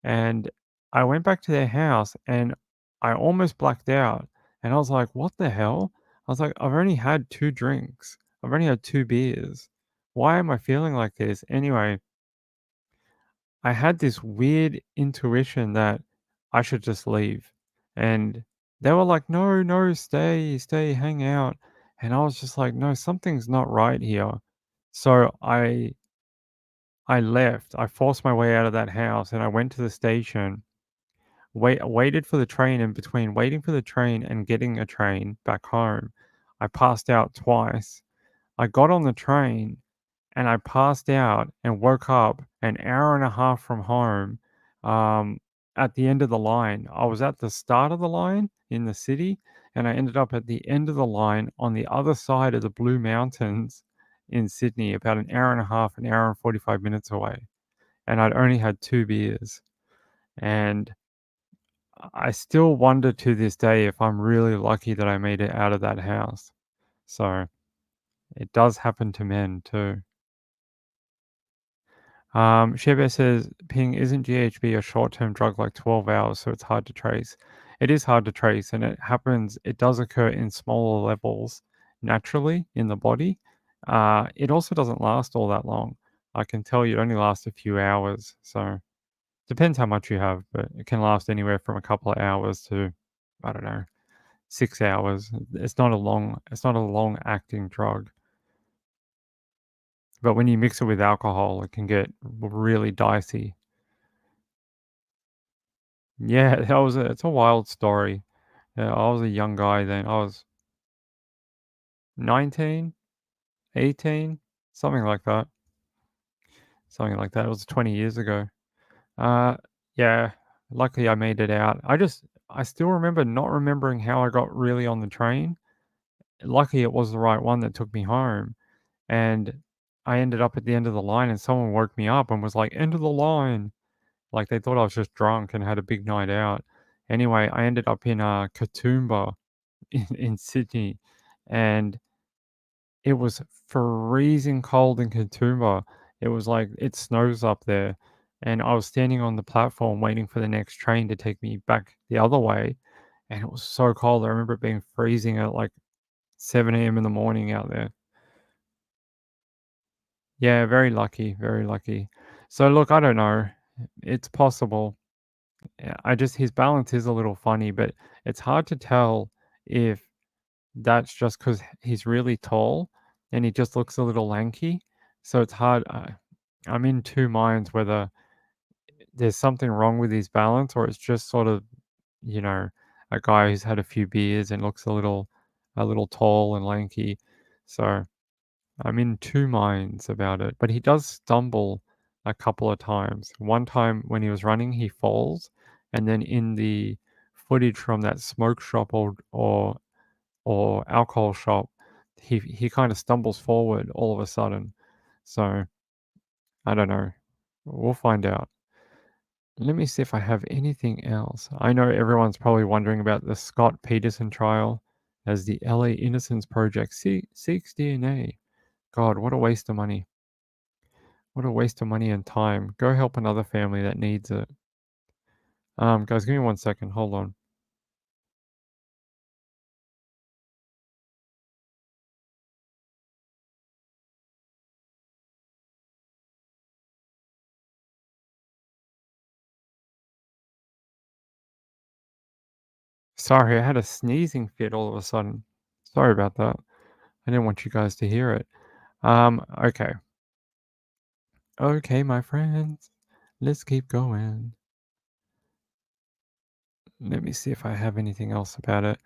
And I went back to their house, and I almost blacked out. And I was like, "What the hell?" I was like, "I've only had 2 drinks. I've only had 2 beers. Why am I feeling like this?" Anyway, I had this weird intuition that I should just leave. And they were like, "No, no, stay, stay, hang out." And I was just like, "No, something's not right here." So I left. I forced my way out of that house and I went to the station. Waited for the train, and between waiting for the train and getting a train back home, I passed out twice. I got on the train and I passed out and woke up an hour and a half from home at the end of the line. I was at the start of the line in the city and I ended up at the end of the line on the other side of the Blue Mountains in Sydney, about an hour and a half, an hour and 45 minutes away. And I'd only had 2 beers. And I still wonder to this day if I'm really lucky that I made it out of that house. So it does happen to men too. Shebe says, Ping, isn't GHB a short-term drug like 12 hours, so it's hard to trace? It is hard to trace, and it does occur in smaller levels naturally in the body. It also doesn't last all that long. I can tell you it only lasts a few hours, so depends how much you have, but it can last anywhere from a couple of hours to, I don't know, 6 hours. It's not a long-acting drug. But when you mix it with alcohol, it can get really dicey. Yeah, it's a wild story. Yeah, I was a young guy then. I was 19, 18, something like that. Something like that. It was 20 years ago. Yeah, luckily I made it out. I still remember not remembering how I got really on the train. Lucky it was the right one that took me home. And I ended up at the end of the line and someone woke me up and was like, "End of the line." Like they thought I was just drunk and had a big night out. Anyway, I ended up in Katoomba in Sydney, and it was freezing cold in Katoomba. It was like it snows up there, and I was standing on the platform waiting for the next train to take me back the other way, and it was so cold. I remember it being freezing at like 7 a.m. in the morning out there. Yeah, very lucky, very lucky. So look, I don't know. It's possible. Yeah, his balance is a little funny, but it's hard to tell if that's just because he's really tall and he just looks a little lanky. So it's hard. I'm in two minds whether there's something wrong with his balance or it's just sort of, you know, a guy who's had a few beers and looks a little tall and lanky. So I'm in two minds about it. But he does stumble a couple of times. One time when he was running, he falls, and then in the footage from that smoke shop or alcohol shop, he kind of stumbles forward all of a sudden. So I don't know. We'll find out. Let me see if I have anything else. I know everyone's probably wondering about the Scott Peterson trial as the LA Innocence Project seeks DNA. God, what a waste of money. What a waste of money and time. Go help another family that needs it. Guys, give me 1 second. Hold on. Sorry, I had a sneezing fit all of a sudden. Sorry about that. I didn't want you guys to hear it. Okay. Okay, my friends. Let's keep going. Let me see if I have anything else about it.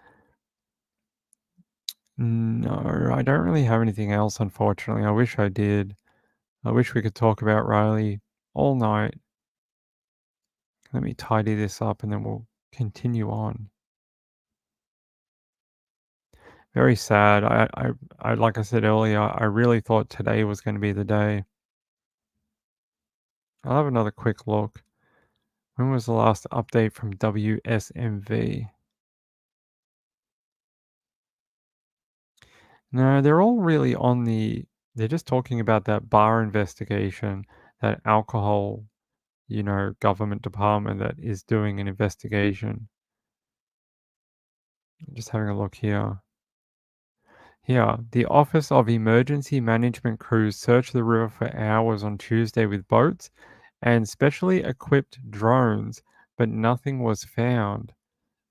No, I don't really have anything else, unfortunately. I wish I did. I wish we could talk about Riley all night. Let me tidy this up and then we'll continue on. Very sad. I like I said earlier, I really thought today was going to be the day. I'll have another quick look. When was the last update from WSMV? No, they're all really they're just talking about that bar investigation, that alcohol, government department that is doing an investigation. Just having a look here. Here, the Office of Emergency Management crews searched the river for hours on Tuesday with boats and specially equipped drones, but nothing was found.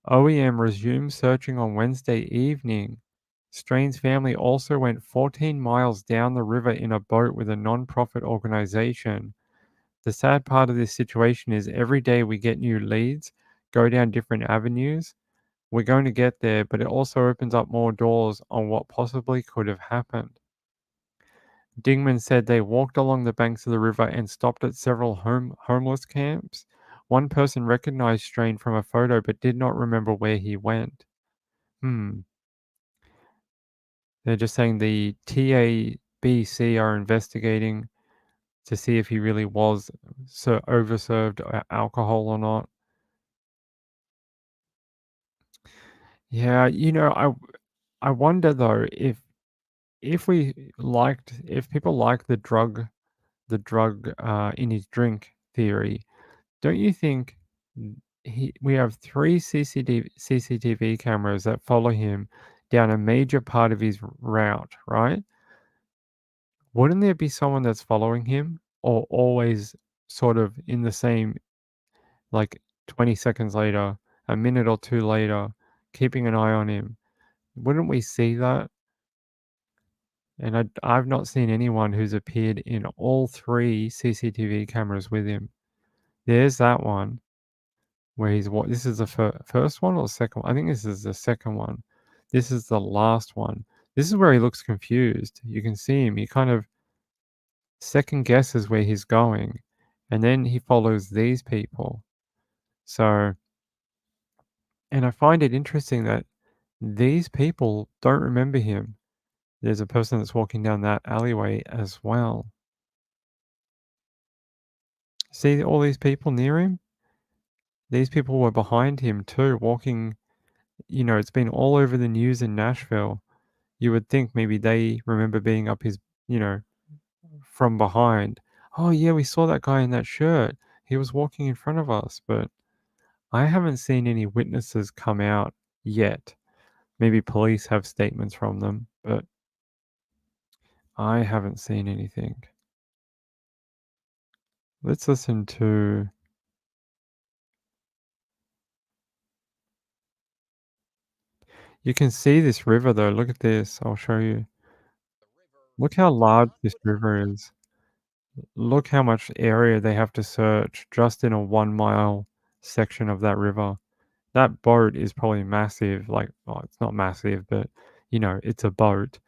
OEM resumed searching on Wednesday evening. Strain's family also went 14 miles down the river in a boat with a non-profit organization. The sad part of this situation is every day we get new leads, go down different avenues, We're going to get there, but it also opens up more doors on what possibly could have happened. Dingman said they walked along the banks of the river and stopped at several homeless camps. One person recognized Strain from a photo but did not remember where he went. They're just saying the TABC are investigating to see if he really was overserved alcohol or not. Yeah, I wonder though if people like the drug in his drink theory, don't you think we have 3 CCTV cameras that follow him down a major part of his route, right? Wouldn't there be someone that's following him or always sort of in the same, like 20 seconds later, a minute or two later, keeping an eye on him? Wouldn't we see that? And I've not seen anyone who's appeared in all 3 CCTV cameras with him. There's that one where he's what? This is the first one or the second one? I think this is the second one. This is the last one. This is where he looks confused. You can see him. He kind of second guesses where he's going, and then he follows these people. So, and I find it interesting that these people don't remember him. There's a person that's walking down that alleyway as well. See all these people near him? These people were behind him too, walking. It's been all over the news in Nashville. You would think maybe they remember being up his, from behind. Oh, yeah, we saw that guy in that shirt. He was walking in front of us, but I haven't seen any witnesses come out yet. Maybe police have statements from them, but I haven't seen anything. Let's listen to. You can see this river though. Look at this. I'll show you. Look how large this river is. Look how much area they have to search just in a 1-mile section of that river. That boat is probably massive. Like, oh, it's not massive, but it's a boat,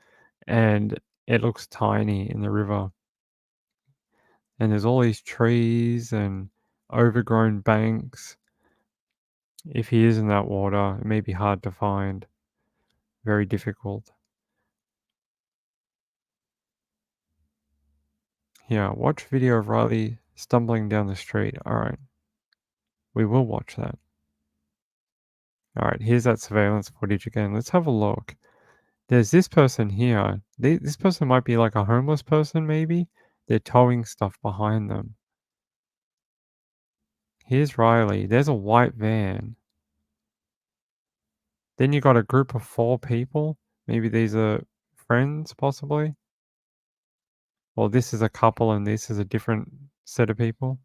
and it looks tiny in the river. And there's all these trees and overgrown banks. If he is in that water, it may be hard to find. Very difficult. Yeah, watch video of Riley stumbling down the street. All right. We will watch that. All right, here's that surveillance footage again. Let's have a look. There's this person here. This person might be like a homeless person, maybe. They're towing stuff behind them. Here's Riley. There's a white van. Then you got a group of 4 people. Maybe these are friends, possibly. Well, this is a couple and this is a different set of people.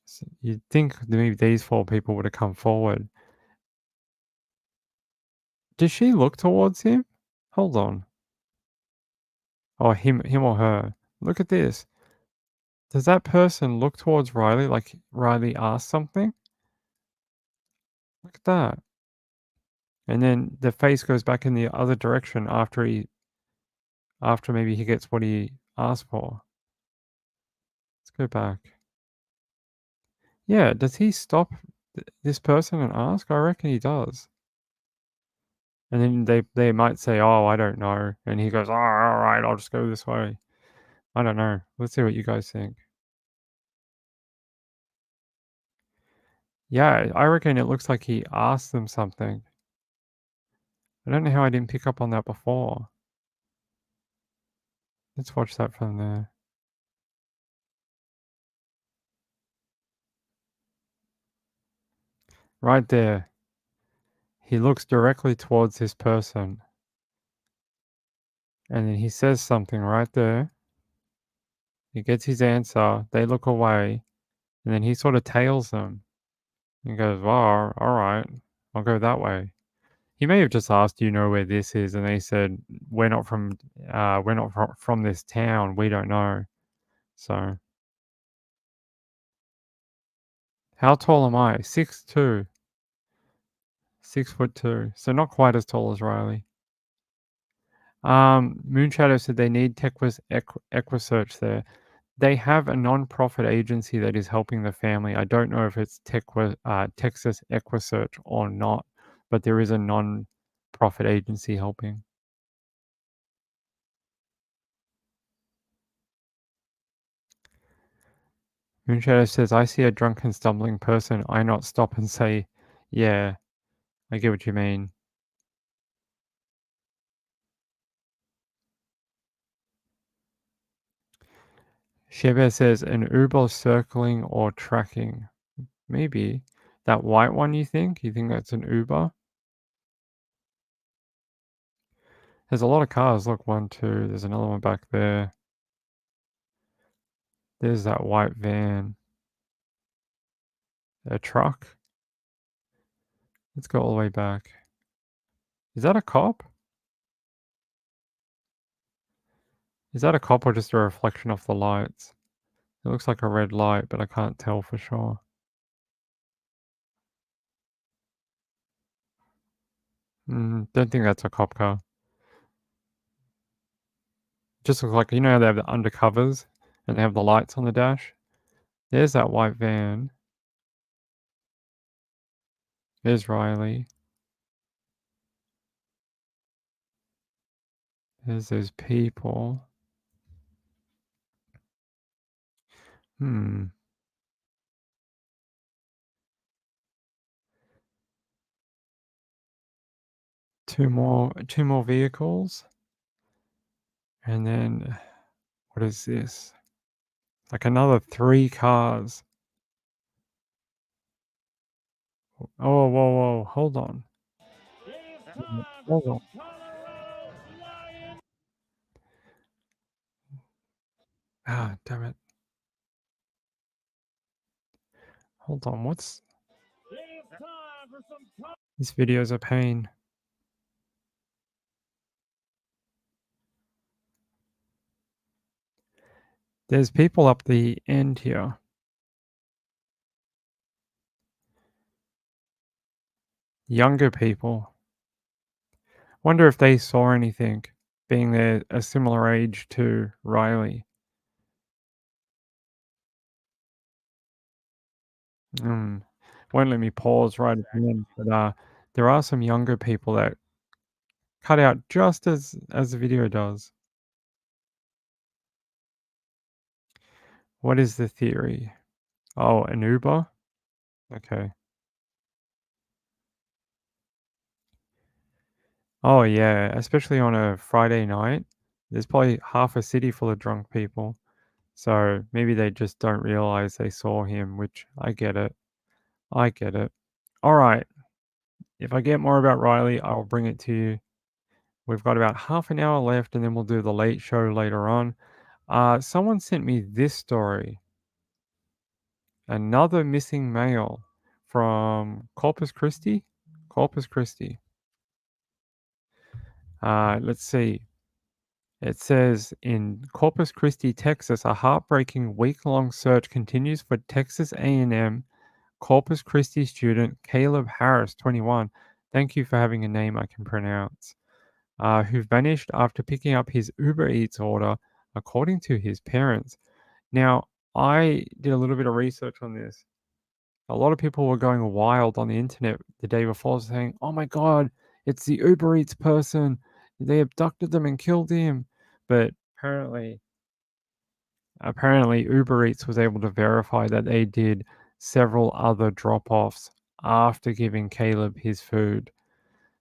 So you'd think maybe these 4 people would have come forward. Does she look towards him? Hold on. Oh, him or her. Look at this. Does that person look towards Riley like Riley asked something? Look at that. And then the face goes back in the other direction after maybe he gets what he asked for. Let's go back. Yeah, does he stop this person and ask? I reckon he does. And then they might say, "Oh, I don't know," and he goes, "Oh, all right, I'll just go this way." I don't know. Let's see what you guys think. Yeah, I reckon it looks like he asked them something. I don't know how I didn't pick up on that before. Let's watch that from there. Right there. He looks directly towards this person. And then he says something right there. He gets his answer. They look away. And then he sort of tails them. He goes, "Well, all right, I'll go that way." He may have just asked, "Do you know where this is?" And they said, we're not from this town. We don't know." So, how tall am I? 6'2". 6'2", so not quite as tall as Riley. Moonshadow said they need Texas Equisearch there. They have a non-profit agency that is helping the family. I don't know if it's Texas Equisearch or not, but there is a non-profit agency helping. Moonshadow says, I see a drunken stumbling person. I not stop and say, yeah, I get what you mean. Shebe says, an Uber circling or tracking. Maybe. That white one, you think? You think that's an Uber? There's a lot of cars. Look, 1, 2. There's another one back there. There's that white van. A truck? Let's go all the way back. Is that a cop? Is that a cop or just a reflection off the lights? It looks like a red light, but I can't tell for sure. Don't think that's a cop car. Just looks like, you know how they have the undercovers and they have the lights on the dash? There's that white van. There's Riley. There's those people. Two more vehicles. And then what is this? Like another 3 cars. Oh, whoa, hold on. Hold on. Ah, damn it. Hold on, what's... This video's a pain. There's people up the end here. Younger people. Wonder if they saw anything, being they're a similar age to Riley. Won't let me pause right at the end, but there are some younger people that cut out just as the video does. What is the theory? Oh, an Uber? Okay. Oh yeah, especially on a Friday night. There's probably half a city full of drunk people. So maybe they just don't realize they saw him, which I get it. I get it. All right. If I get more about Riley, I'll bring it to you. We've got about half an hour left and then we'll do the late show later on. Someone sent me this story. Another missing male from Corpus Christi. Corpus Christi. Let's see. It says in Corpus Christi, Texas, a heartbreaking week-long search continues for Texas A&M Corpus Christi student Caleb Harris, 21. Thank you for having a name I can pronounce. Who vanished after picking up his Uber Eats order, according to his parents. Now, I did a little bit of research on this. A lot of people were going wild on the internet the day before saying, oh my God, it's the Uber Eats person. They abducted them and killed him. But apparently Uber Eats was able to verify that they did several other drop-offs after giving Caleb his food.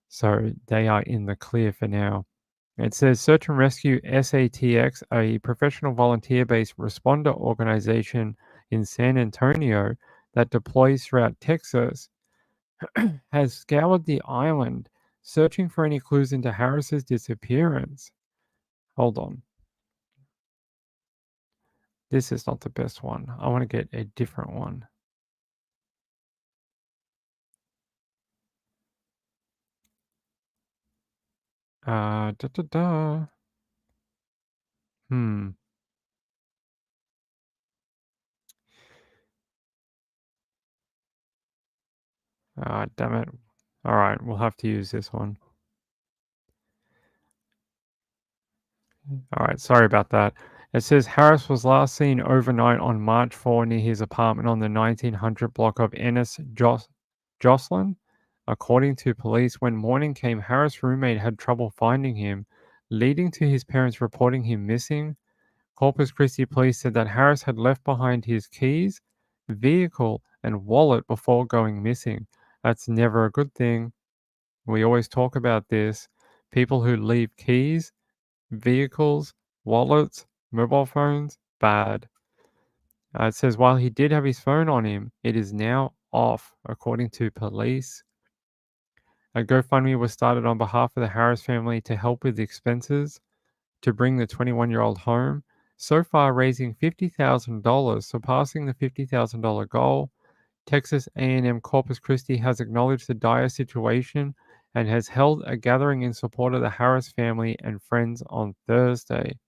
So they are in the clear for now. It says Search and Rescue SATX, a professional volunteer-based responder organization in San Antonio that deploys throughout Texas, has scoured the island searching for any clues into Harris's disappearance. Hold on. This is not the best one. I want to get a different one. Da da da. Damn it. All right, we'll have to use this one. All right, sorry about that. It says Harris was last seen overnight on March 4 near his apartment on the 1900 block of Ennis Jocelyn. According to police, when morning came, Harris' roommate had trouble finding him, leading to his parents reporting him missing. Corpus Christi police said that Harris had left behind his keys, vehicle, and wallet before going missing. That's never a good thing. We always talk about this. People who leave keys, vehicles, wallets, mobile phones, bad. It says while he did have his phone on him, it is now off, according to police. A GoFundMe was started on behalf of the Harris family to help with expenses to bring the 21-year-old home, so far raising $50,000, surpassing the $50,000 goal. Texas A&M Corpus Christi has acknowledged the dire situation and has held a gathering in support of the Harris family and friends on Thursday.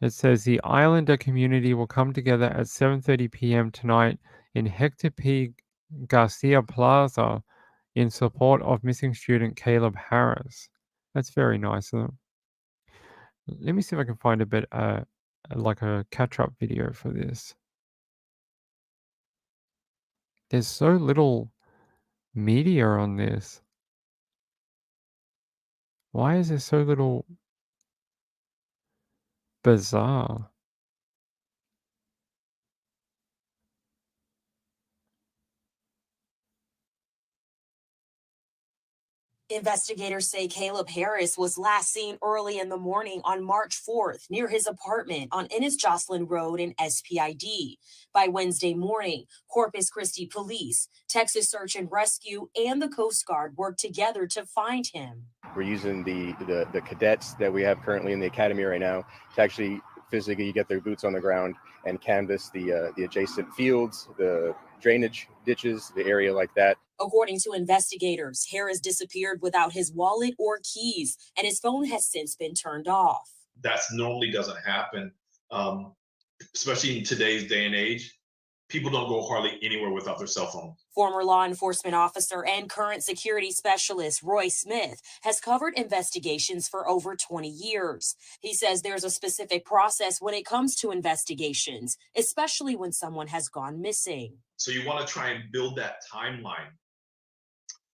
It says the Islander community will come together at 7:30 p.m. tonight in Hector P. Garcia Plaza in support of missing student Caleb Harris. That's very nice of them. Let me see if I can find a bit like a catch-up video for this. There's so little media on this. Why is there so little bizarre? Investigators say Caleb Harris was last seen early in the morning on March 4th near his apartment on Ennis Jocelyn Road in SPID. By Wednesday morning, Corpus Christi Police, Texas Search and Rescue, and the Coast Guard worked together to find him. We're using the cadets that we have currently in the academy right now to actually physically get their boots on the ground and canvass the adjacent fields, the drainage ditches, the area like that. According to investigators, Harris disappeared without his wallet or keys, and his phone has since been turned off. That normally doesn't happen, especially in today's day and age. People don't go hardly anywhere without their cell phone. Former law enforcement officer and current security specialist Roy Smith has covered investigations for over 20 years. He says there's a specific process when it comes to investigations, especially when someone has gone missing. So you want to try and build that timeline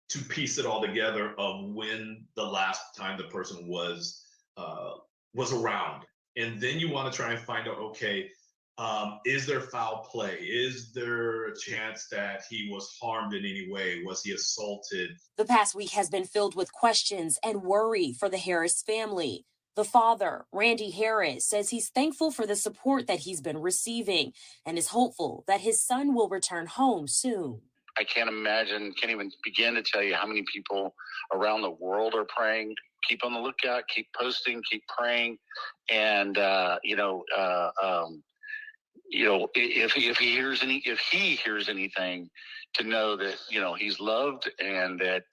to piece it all together of when the last time the person was around. And then you want to try and find out, okay, is there foul play? Is there a chance that he was harmed in any way? Was he assaulted? The past week has been filled with questions and worry for the Harris family. The father, Randy Harris, says he's thankful for the support that he's been receiving and is hopeful that his son will return home soon. I can't even begin to tell you how many people around the world are praying. Keep on the lookout, keep posting, keep praying. And, if he hears anything, to know that, he's loved and that,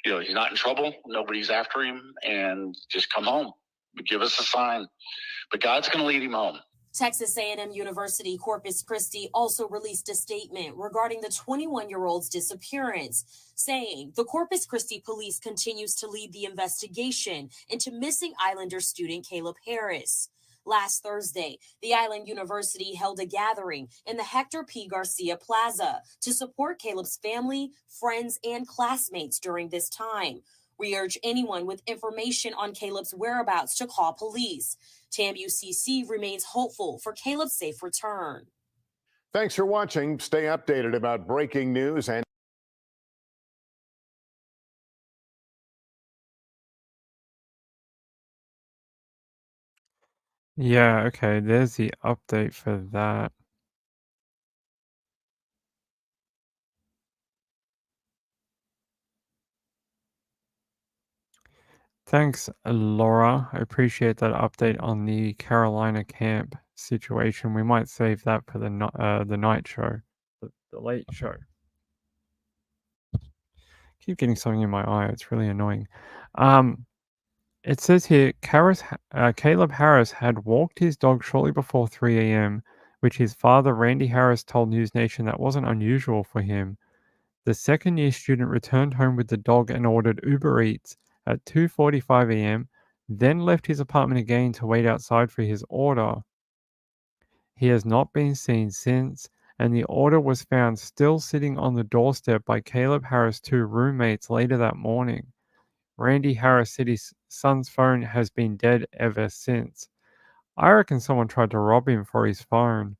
he's not in trouble. Nobody's after him, and just come home. Give us a sign. But God's going to lead him home. Texas A&M University Corpus Christi also released a statement regarding the 21-year-old's disappearance, saying the Corpus Christi police continues to lead the investigation into missing Islander student Caleb Harris. Last Thursday, the Island University held a gathering in the Hector P. Garcia Plaza to support Caleb's family, friends, and classmates during this time. We urge anyone with information on Caleb's whereabouts to call police. TAMU-CC remains hopeful for Caleb's safe return. Thanks for watching. Stay updated about breaking news and Yeah, okay, there's the update for that. Thanks, Laura. I appreciate that update on the Carolina camp situation. We might save that for the night show, the late show. Keep getting something in my eye. It's really annoying. It says here, Caleb Harris had walked his dog shortly before 3 a.m., which his father, Randy Harris, told News Nation that wasn't unusual for him. The second-year student returned home with the dog and ordered Uber Eats at 2:45 a.m., then left his apartment again to wait outside for his order. He has not been seen since, and the order was found still sitting on the doorstep by Caleb Harris' two roommates later that morning. Randy Harris said his son's phone has been dead ever since. I reckon someone tried to rob him for his phone.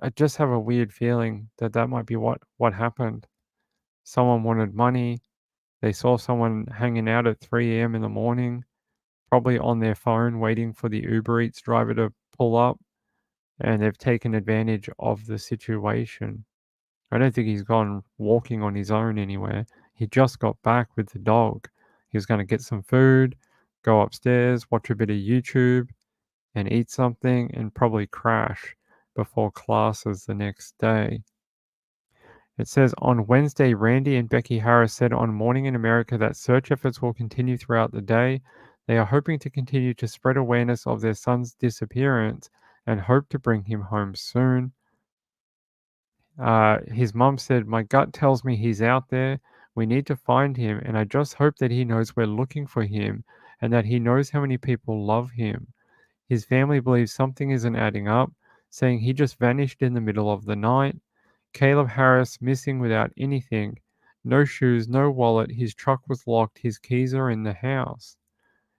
I just have a weird feeling that that might be what happened. Someone wanted money. They saw someone hanging out at 3 a.m. in the morning, probably on their phone waiting for the Uber Eats driver to pull up, and they've taken advantage of the situation. I don't think he's gone walking on his own anywhere. He just got back with the dog. He was going to get some food, go upstairs, watch a bit of YouTube, and eat something, and probably crash before classes the next day. It says on Wednesday, Randy and Becky Harris said on Morning in America that search efforts will continue throughout the day. They are hoping to continue to spread awareness of their son's disappearance and hope to bring him home soon. His mom said, "My gut tells me he's out there. We need to find him, and I just hope that he knows we're looking for him and that he knows how many people love him." His family believes something isn't adding up, saying he just vanished in the middle of the night. Caleb Harris missing without anything. No shoes, no wallet, his truck was locked, his keys are in the house.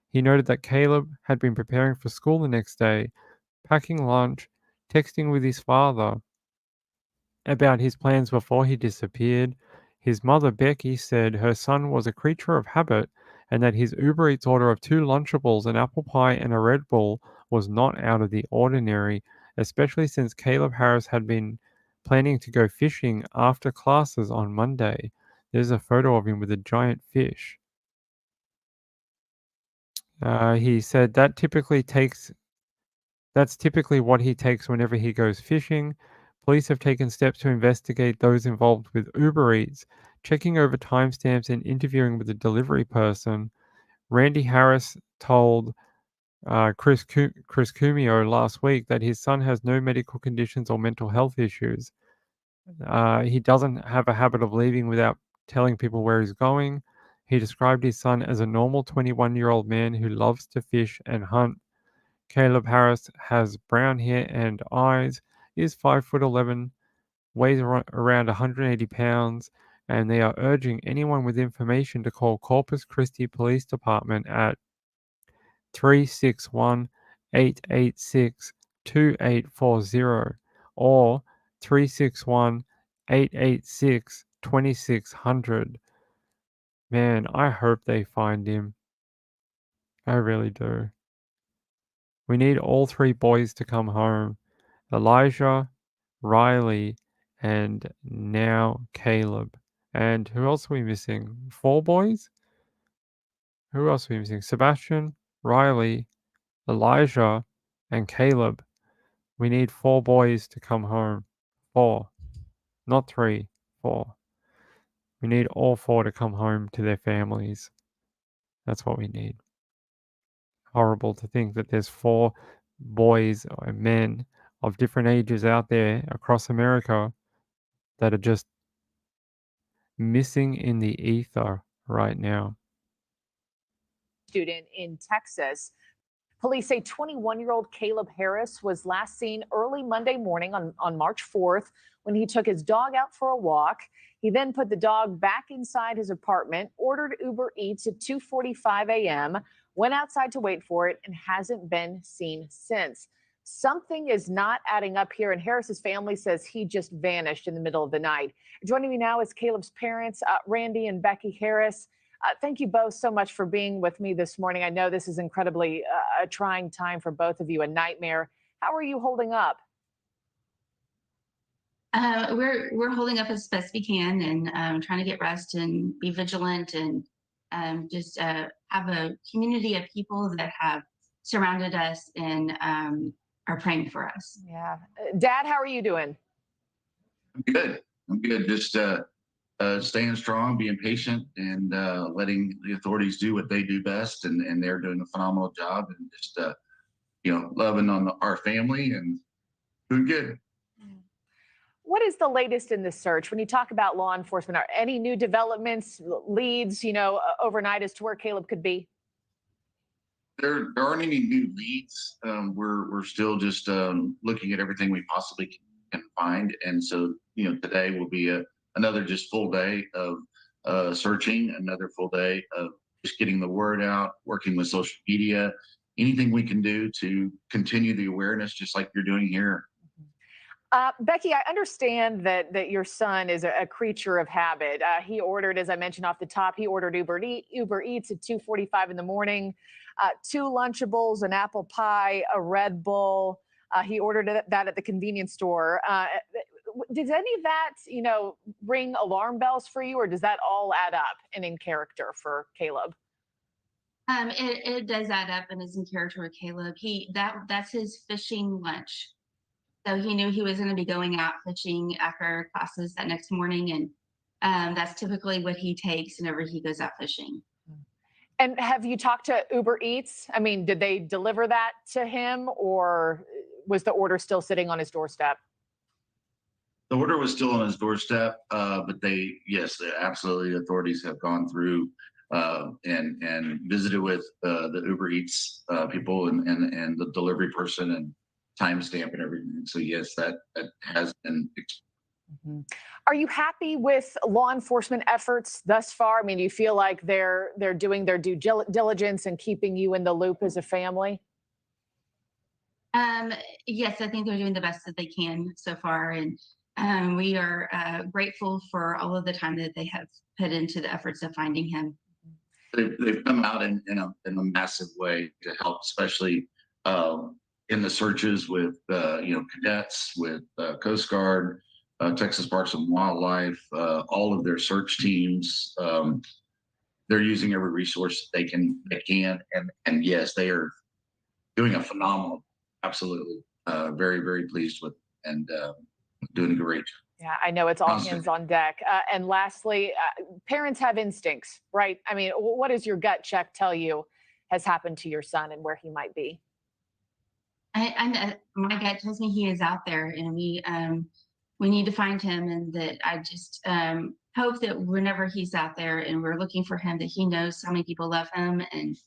He noted that Caleb had been preparing for school the next day, packing lunch, texting with his father about his plans before he disappeared. His mother, Becky, said her son was a creature of habit and that his Uber Eats order of 2 Lunchables, an apple pie, and a Red Bull was not out of the ordinary, especially since Caleb Harris had been planning to go fishing after classes on Monday. There's a photo of him with a giant fish. He said that's typically what he takes whenever he goes fishing. Police have taken steps to investigate those involved with Uber Eats, checking over timestamps and interviewing with the delivery person. Randy Harris told Chris Cumio last week that his son has no medical conditions or mental health issues. He doesn't have a habit of leaving without telling people where he's going. He described his son as a normal 21-year-old man who loves to fish and hunt. Caleb Harris has brown hair and eyes, is 5'11", weighs around 180 pounds, and they are urging anyone with information to call Corpus Christi Police Department at 361-886-2840 or 361-886-2600. Man, I hope they find him. I really do. We need all 3 boys to come home. Elijah, Riley, and now Caleb. And who else are we missing? 4 boys? Who else are we missing? Sebastian, Riley, Elijah, and Caleb. We need 4 boys to come home. 4. Not 3. 4. We need all 4 to come home to their families. That's what we need. Horrible to think that there's 4 boys or men of different ages out there across America that are just missing in the ether right now. Student in Texas. Police say 21-year-old Caleb Harris was last seen early Monday morning on March 4th when he took his dog out for a walk. He then put the dog back inside his apartment, ordered Uber Eats at 2:45 a.m., went outside to wait for it, and hasn't been seen since. Something is not adding up here, and Harris's family says he just vanished in the middle of the night. Joining me now is Caleb's parents, Randy and Becky Harris. Thank you both so much for being with me this morning. I know this is incredibly a trying time for both of you, a nightmare. How are you holding up? We're holding up as best we can and trying to get rest and be vigilant and just have a community of people that have surrounded us and are praying for us. Yeah. Dad, how are you doing? I'm good. Just staying strong, being patient, and letting the authorities do what they do best, and they're doing a phenomenal job, and just loving on our family and doing good. what is the latest in this search? When you talk about law enforcement, are any new developments, leads, overnight as to where Caleb could be? There aren't any new leads. We're still just looking at everything we possibly can find, and so today will be another just full day of searching, another full day of just getting the word out, working with social media, anything we can do to continue the awareness, just like you're doing here. Becky, I understand that your son is a creature of habit. He ordered, as I mentioned off the top, he ordered Uber Eats at 2:45 in the morning, 2 Lunchables, an apple pie, a Red Bull. He ordered that at the convenience store. Does any of that, ring alarm bells for you, or does that all add up and in character for Caleb? It does add up and is in character with Caleb. That's his fishing lunch. So he knew he was going to be going out fishing after classes that next morning, and that's typically what he takes whenever he goes out fishing. And have you talked to Uber Eats? I mean, did they deliver that to him, or was the order still sitting on his doorstep? The order was still on his doorstep, but yes, absolutely, authorities have gone through and visited with the Uber Eats people and the delivery person and timestamp and everything. So yes, that has been. Are you happy with law enforcement efforts thus far? I mean, do you feel like they're doing their due diligence and keeping you in the loop as a family? Yes, I think they're doing the best that they can so far, and we are grateful for all of the time that they have put into the efforts of finding him. They've come out in a massive way to help, especially in the searches with cadets, with Coast Guard, Texas Parks and Wildlife, all of their search teams. They're using every resource they can, and yes, they are doing a phenomenal. Absolutely, very very pleased with and doing a great job. Yeah, I know it's all hands on deck. And lastly, parents have instincts, right? I mean, what does your gut check tell you has happened to your son and where he might be? My gut tells me he is out there, and we need to find him, and that I just hope that whenever he's out there and we're looking for him, that he knows how many people love him, and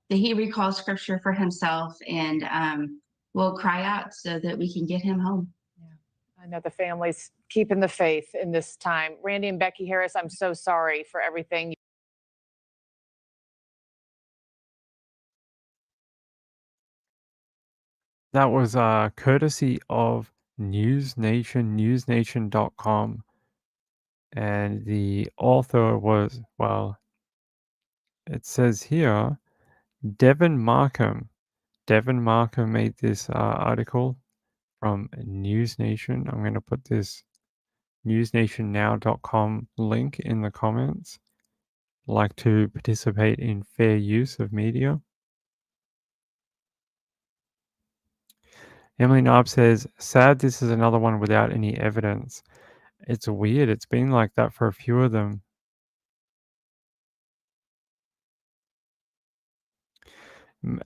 that he recalls scripture for himself, and will cry out so that we can get him home. I know the family's keeping the faith in this time. Randy and Becky Harris, I'm so sorry for everything. That was courtesy of newsnation.com. And the author was, well, it says here, Devin Markham. Devin Markham made this article from News Nation. I'm going to put this newsnationnow.com link in the comments. Like to participate in fair use of media. Emily Narb says, sad this is another one without any evidence. It's weird. It's been like that for a few of them.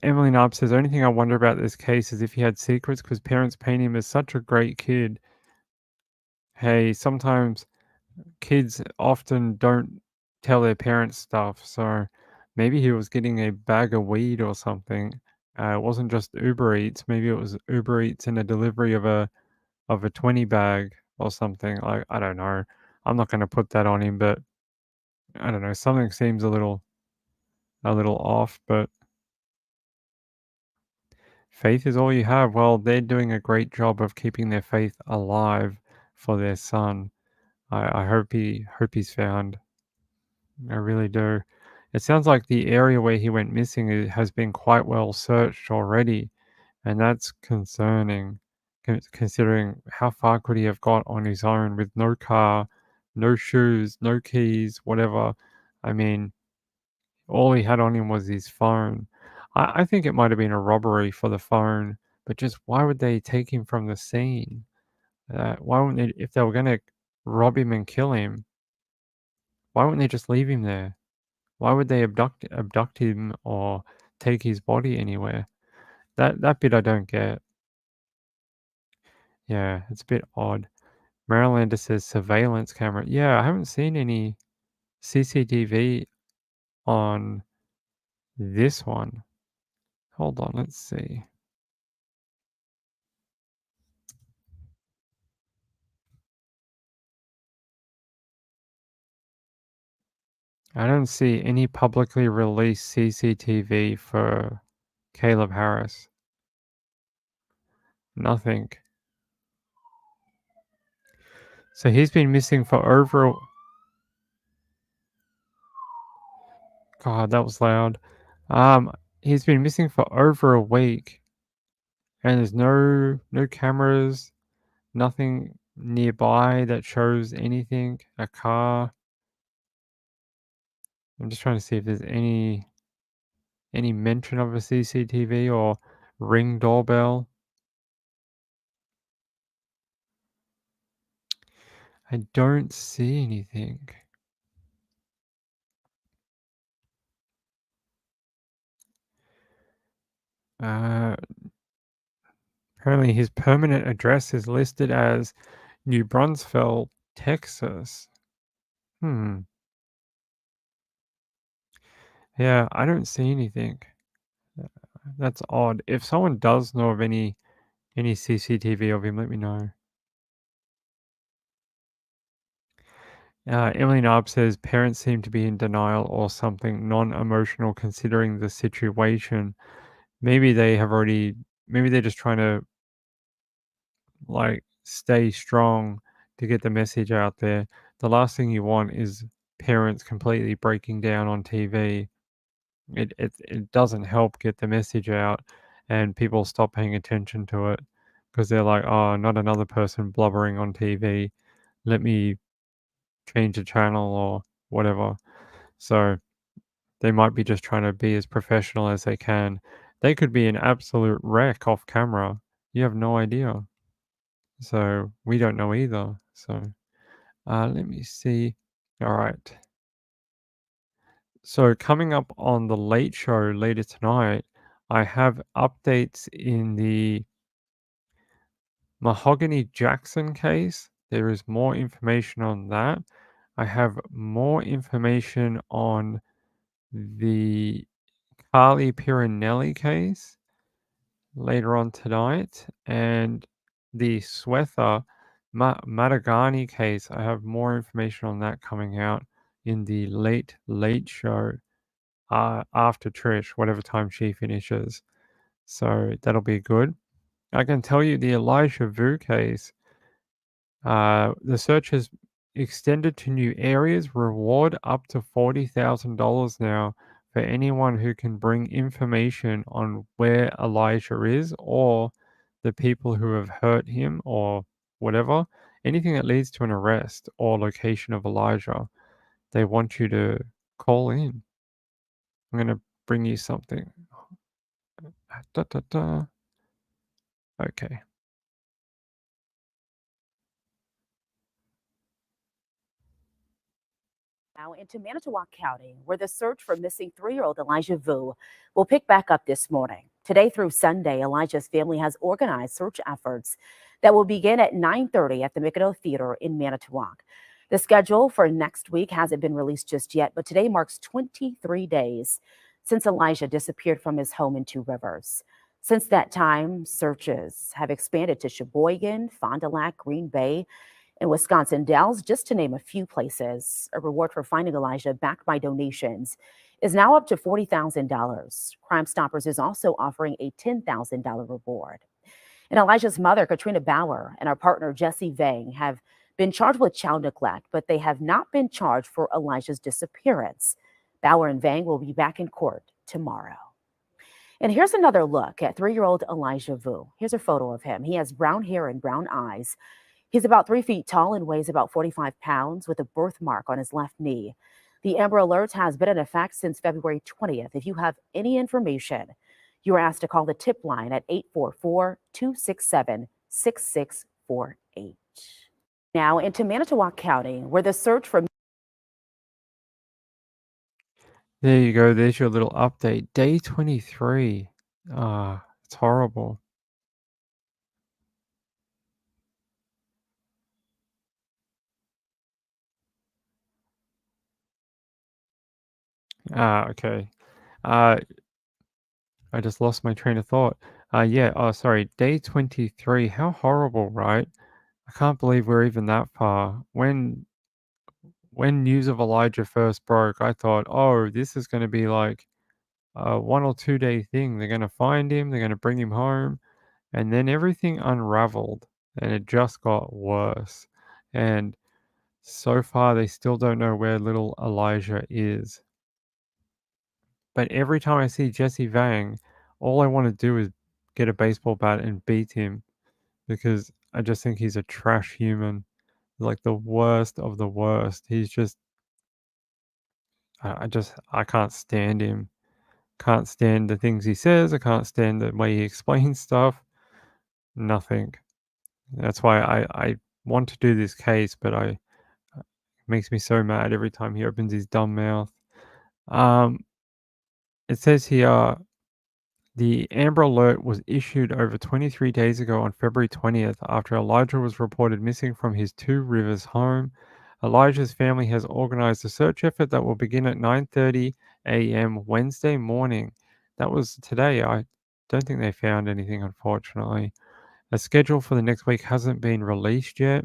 Emily Narb says, only thing I wonder about this case is if he had secrets because parents paint him as such a great kid. Hey, sometimes kids often don't tell their parents stuff, so maybe he was getting a bag of weed or something. It wasn't just Uber Eats. Maybe it was Uber Eats and a delivery of a 20 bag or something. Like, I don't know. I'm not going to put that on him, but I don't know. Something seems a little off, but faith is all you have. Well, they're doing a great job of keeping their faith alive for their son. I hope he's found. I really do. It sounds like the area where he went missing has been quite well searched already, and that's concerning, considering how far could he have got on his own with no car, no shoes, no keys, whatever. I mean, all he had on him was his phone. I think it might have been a robbery for the phone, but just why would they take him from the scene? Why wouldn't they, if they were going to rob him and kill him, why wouldn't they just leave him there? Why would they abduct him or take his body anywhere? That bit I don't get. Yeah, it's a bit odd. Marylander says surveillance camera. Yeah, I haven't seen any CCTV on this one. Hold on, let's see. I don't see any publicly released CCTV for Caleb Harris. Nothing. So he's been missing for over... God, that was loud. He's been missing for over a week. And there's no cameras, nothing nearby that shows anything. A car. I'm just trying to see if there's any mention of a CCTV or Ring doorbell. I don't see anything. Apparently his permanent address is listed as New Brunswick, Texas. Yeah, I don't see anything. That's odd. If someone does know of any CCTV of him, let me know. Emily Narb says parents seem to be in denial or something non-emotional considering the situation. Maybe they have already, maybe they're just trying to like stay strong to get the message out there. The last thing you want is parents completely breaking down on TV. It doesn't help get the message out, and people stop paying attention to it because they're like, oh, not another person blubbering on TV. Let me change the channel or whatever. So they might be just trying to be as professional as they can. They could be an absolute wreck off camera. You have no idea. So we don't know either. So let me see. All right. So coming up on the Late Show later tonight, I have updates in the Mahogany Jackson case. There is more information on that. I have more information on the Carly Piranelli case later on tonight, and the Swetha Madhagani case. I have more information on that coming out in the late show after Trish, whatever time she finishes. So that'll be good. I can tell you the Elijah Vu case. The search has extended to new areas. Reward up to $40,000 now for anyone who can bring information on where Elijah is or the people who have hurt him or whatever. Anything that leads to an arrest or location of Elijah, they want you to call in. I'm going to bring you something. Da, da, da. Okay. Now into Manitowoc County, where the search for missing 3-year-old Elijah Vu will pick back up this morning. Today through Sunday, Elijah's family has organized search efforts that will begin at 9:30 at the Mikado Theater in Manitowoc. The schedule for next week hasn't been released just yet, but today marks 23 days since Elijah disappeared from his home in Two Rivers. Since that time, searches have expanded to Sheboygan, Fond du Lac, Green Bay, and Wisconsin Dells, just to name a few places. A reward for finding Elijah, backed by donations, is now up to $40,000. Crime Stoppers is also offering a $10,000 reward. And Elijah's mother, Katrina Bauer, and our partner, Jesse Vang, have been charged with child neglect, but they have not been charged for Elijah's disappearance. Bauer and Vang will be back in court tomorrow. And here's another look at 3-year-old Elijah Vu. Here's a photo of him. He has brown hair and brown eyes. He's about 3 feet tall and weighs about 45 pounds with a birthmark on his left knee. The Amber Alert has been in effect since February 20th. If you have any information, you are asked to call the tip line at 844-267-6648. Now into Manitowoc County, where the search for... There you go. There's your little update. Day 23. It's horrible. Okay. Uh, I just lost my train of thought. Yeah. Oh, sorry. Day 23. How horrible, right? I can't believe we're even that far. When news of Elijah first broke, I thought, oh, this is going to be like a 1 or 2 day thing. They're going to find him. They're going to bring him home. And then everything unraveled and it just got worse. And so far, they still don't know where little Elijah is. But every time I see Jesse Vang, all I want to do is get a baseball bat and beat him because I just think he's a trash human. Like the worst of the worst. He's just, I can't stand him. Can't stand the things he says. I can't stand the way he explains stuff. Nothing. That's why I want to do this case, but it makes me so mad every time he opens his dumb mouth. It says here the Amber Alert was issued over 23 days ago on February 20th after Elijah was reported missing from his Two Rivers home. Elijah's family has organized a search effort that will begin at 9:30 a.m. Wednesday morning. That was today. I don't think they found anything, unfortunately. A schedule for the next week hasn't been released yet.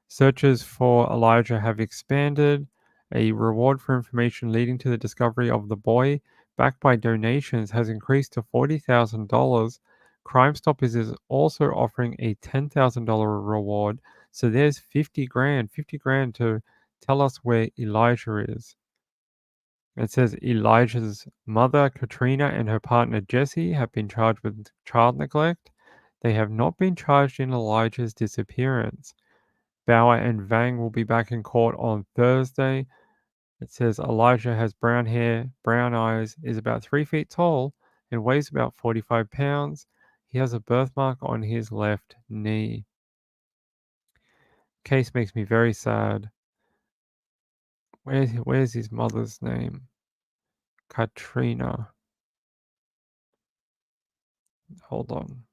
Searches for Elijah have expanded. A reward for information leading to the discovery of the boy, backed by donations, has increased to $40,000. Crime Stoppers is also offering a $10,000 reward. So there's 50 grand, 50 grand to tell us where Elijah is. It says Elijah's mother, Katrina, and her partner, Jesse, have been charged with child neglect. They have not been charged in Elijah's disappearance. Bauer and Vang will be back in court on Thursday. It says Elijah has brown hair, brown eyes, is about 3 feet tall, and weighs about 45 pounds. He has a birthmark on his left knee. Case makes me very sad. Where's his mother's name? Katrina. Hold on.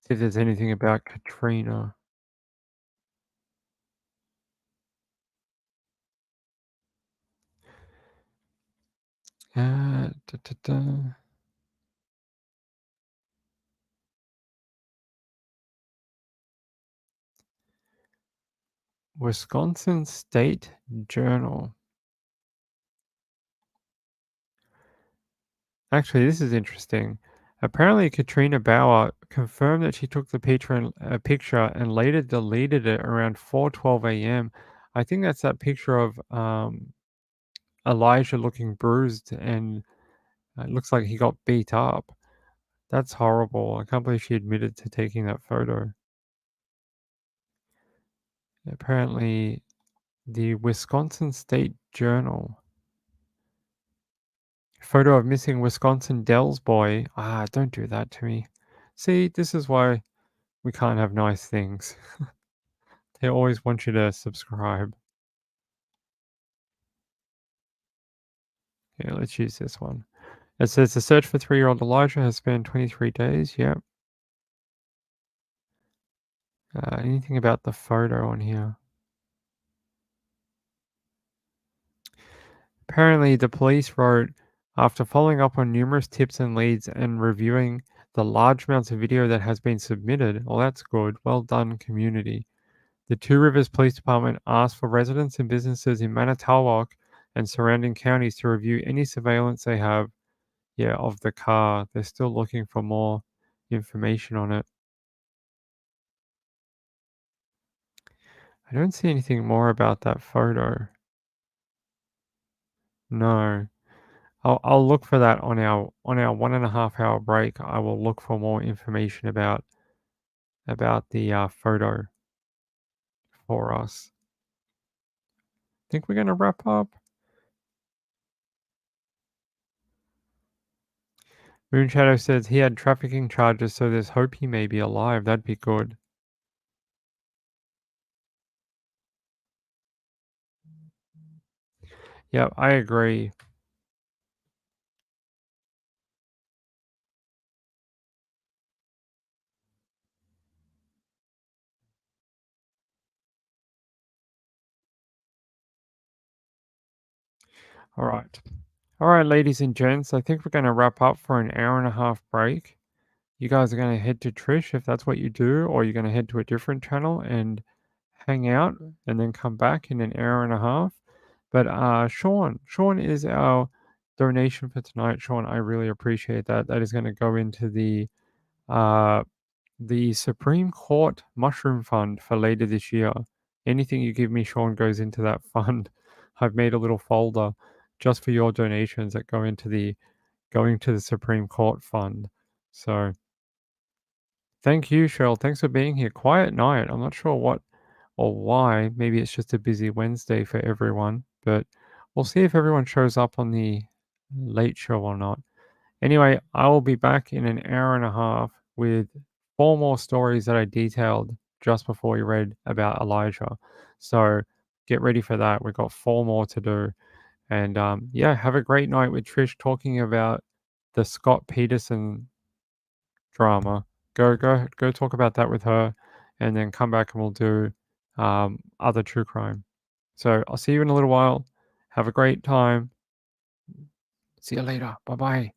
See if there's anything about Katrina. Da, da, da. Wisconsin State Journal. Actually, this is interesting. Apparently, Katrina Bauer confirmed that she took the picture and later deleted it around 4:12 a.m. I think that's that picture of Elijah looking bruised and it looks like he got beat up. That's horrible. I can't believe she admitted to taking that photo. Apparently, the Wisconsin State Journal. Photo of missing Wisconsin Dells boy. Ah, don't do that to me. See, this is why we can't have nice things. They always want you to subscribe. Yeah, let's use this one. It says the search for 3-year-old Elijah has spanned 23 days. Yep. Anything about the photo on here? Apparently, the police wrote, after following up on numerous tips and leads and reviewing the large amounts of video that has been submitted. Well, that's good. Well done, community. The Two Rivers Police Department asked for residents and businesses in Manitowoc and surrounding counties to review any surveillance they have, of the car. They're still looking for more information on it. I don't see anything more about that photo. No. I'll look for that on our 1.5 hour break. I will look for more information about the photo for us. Think we're gonna wrap up? Moonshadow says he had trafficking charges, so there's hope he may be alive. That'd be good. Yeah, I agree. All right. All right, ladies and gents, I think we're going to wrap up for an hour and a half break. You guys are going to head to Trish if that's what you do, or you're going to head to a different channel and hang out and then come back in an hour and a half. But Sean is our donation for tonight. Sean, I really appreciate that. That is going to go into the Supreme Court Mushroom Fund for later this year. Anything you give me, Sean, goes into that fund. I've made a little folder just for your donations that go into going to the Supreme Court Fund. So thank you, Cheryl. Thanks for being here. Quiet night. I'm not sure what or why. Maybe it's just a busy Wednesday for everyone, but we'll see if everyone shows up on the late show or not. Anyway, I will be back in an hour and a half with 4 more stories that I detailed just before we read about Elijah. So get ready for that. We've got 4 more to do. And yeah, have a great night with Trish talking about the Scott Peterson drama. Go talk about that with her, and then come back and we'll do other true crime. So I'll see you in a little while. Have a great time. See you later. Bye bye.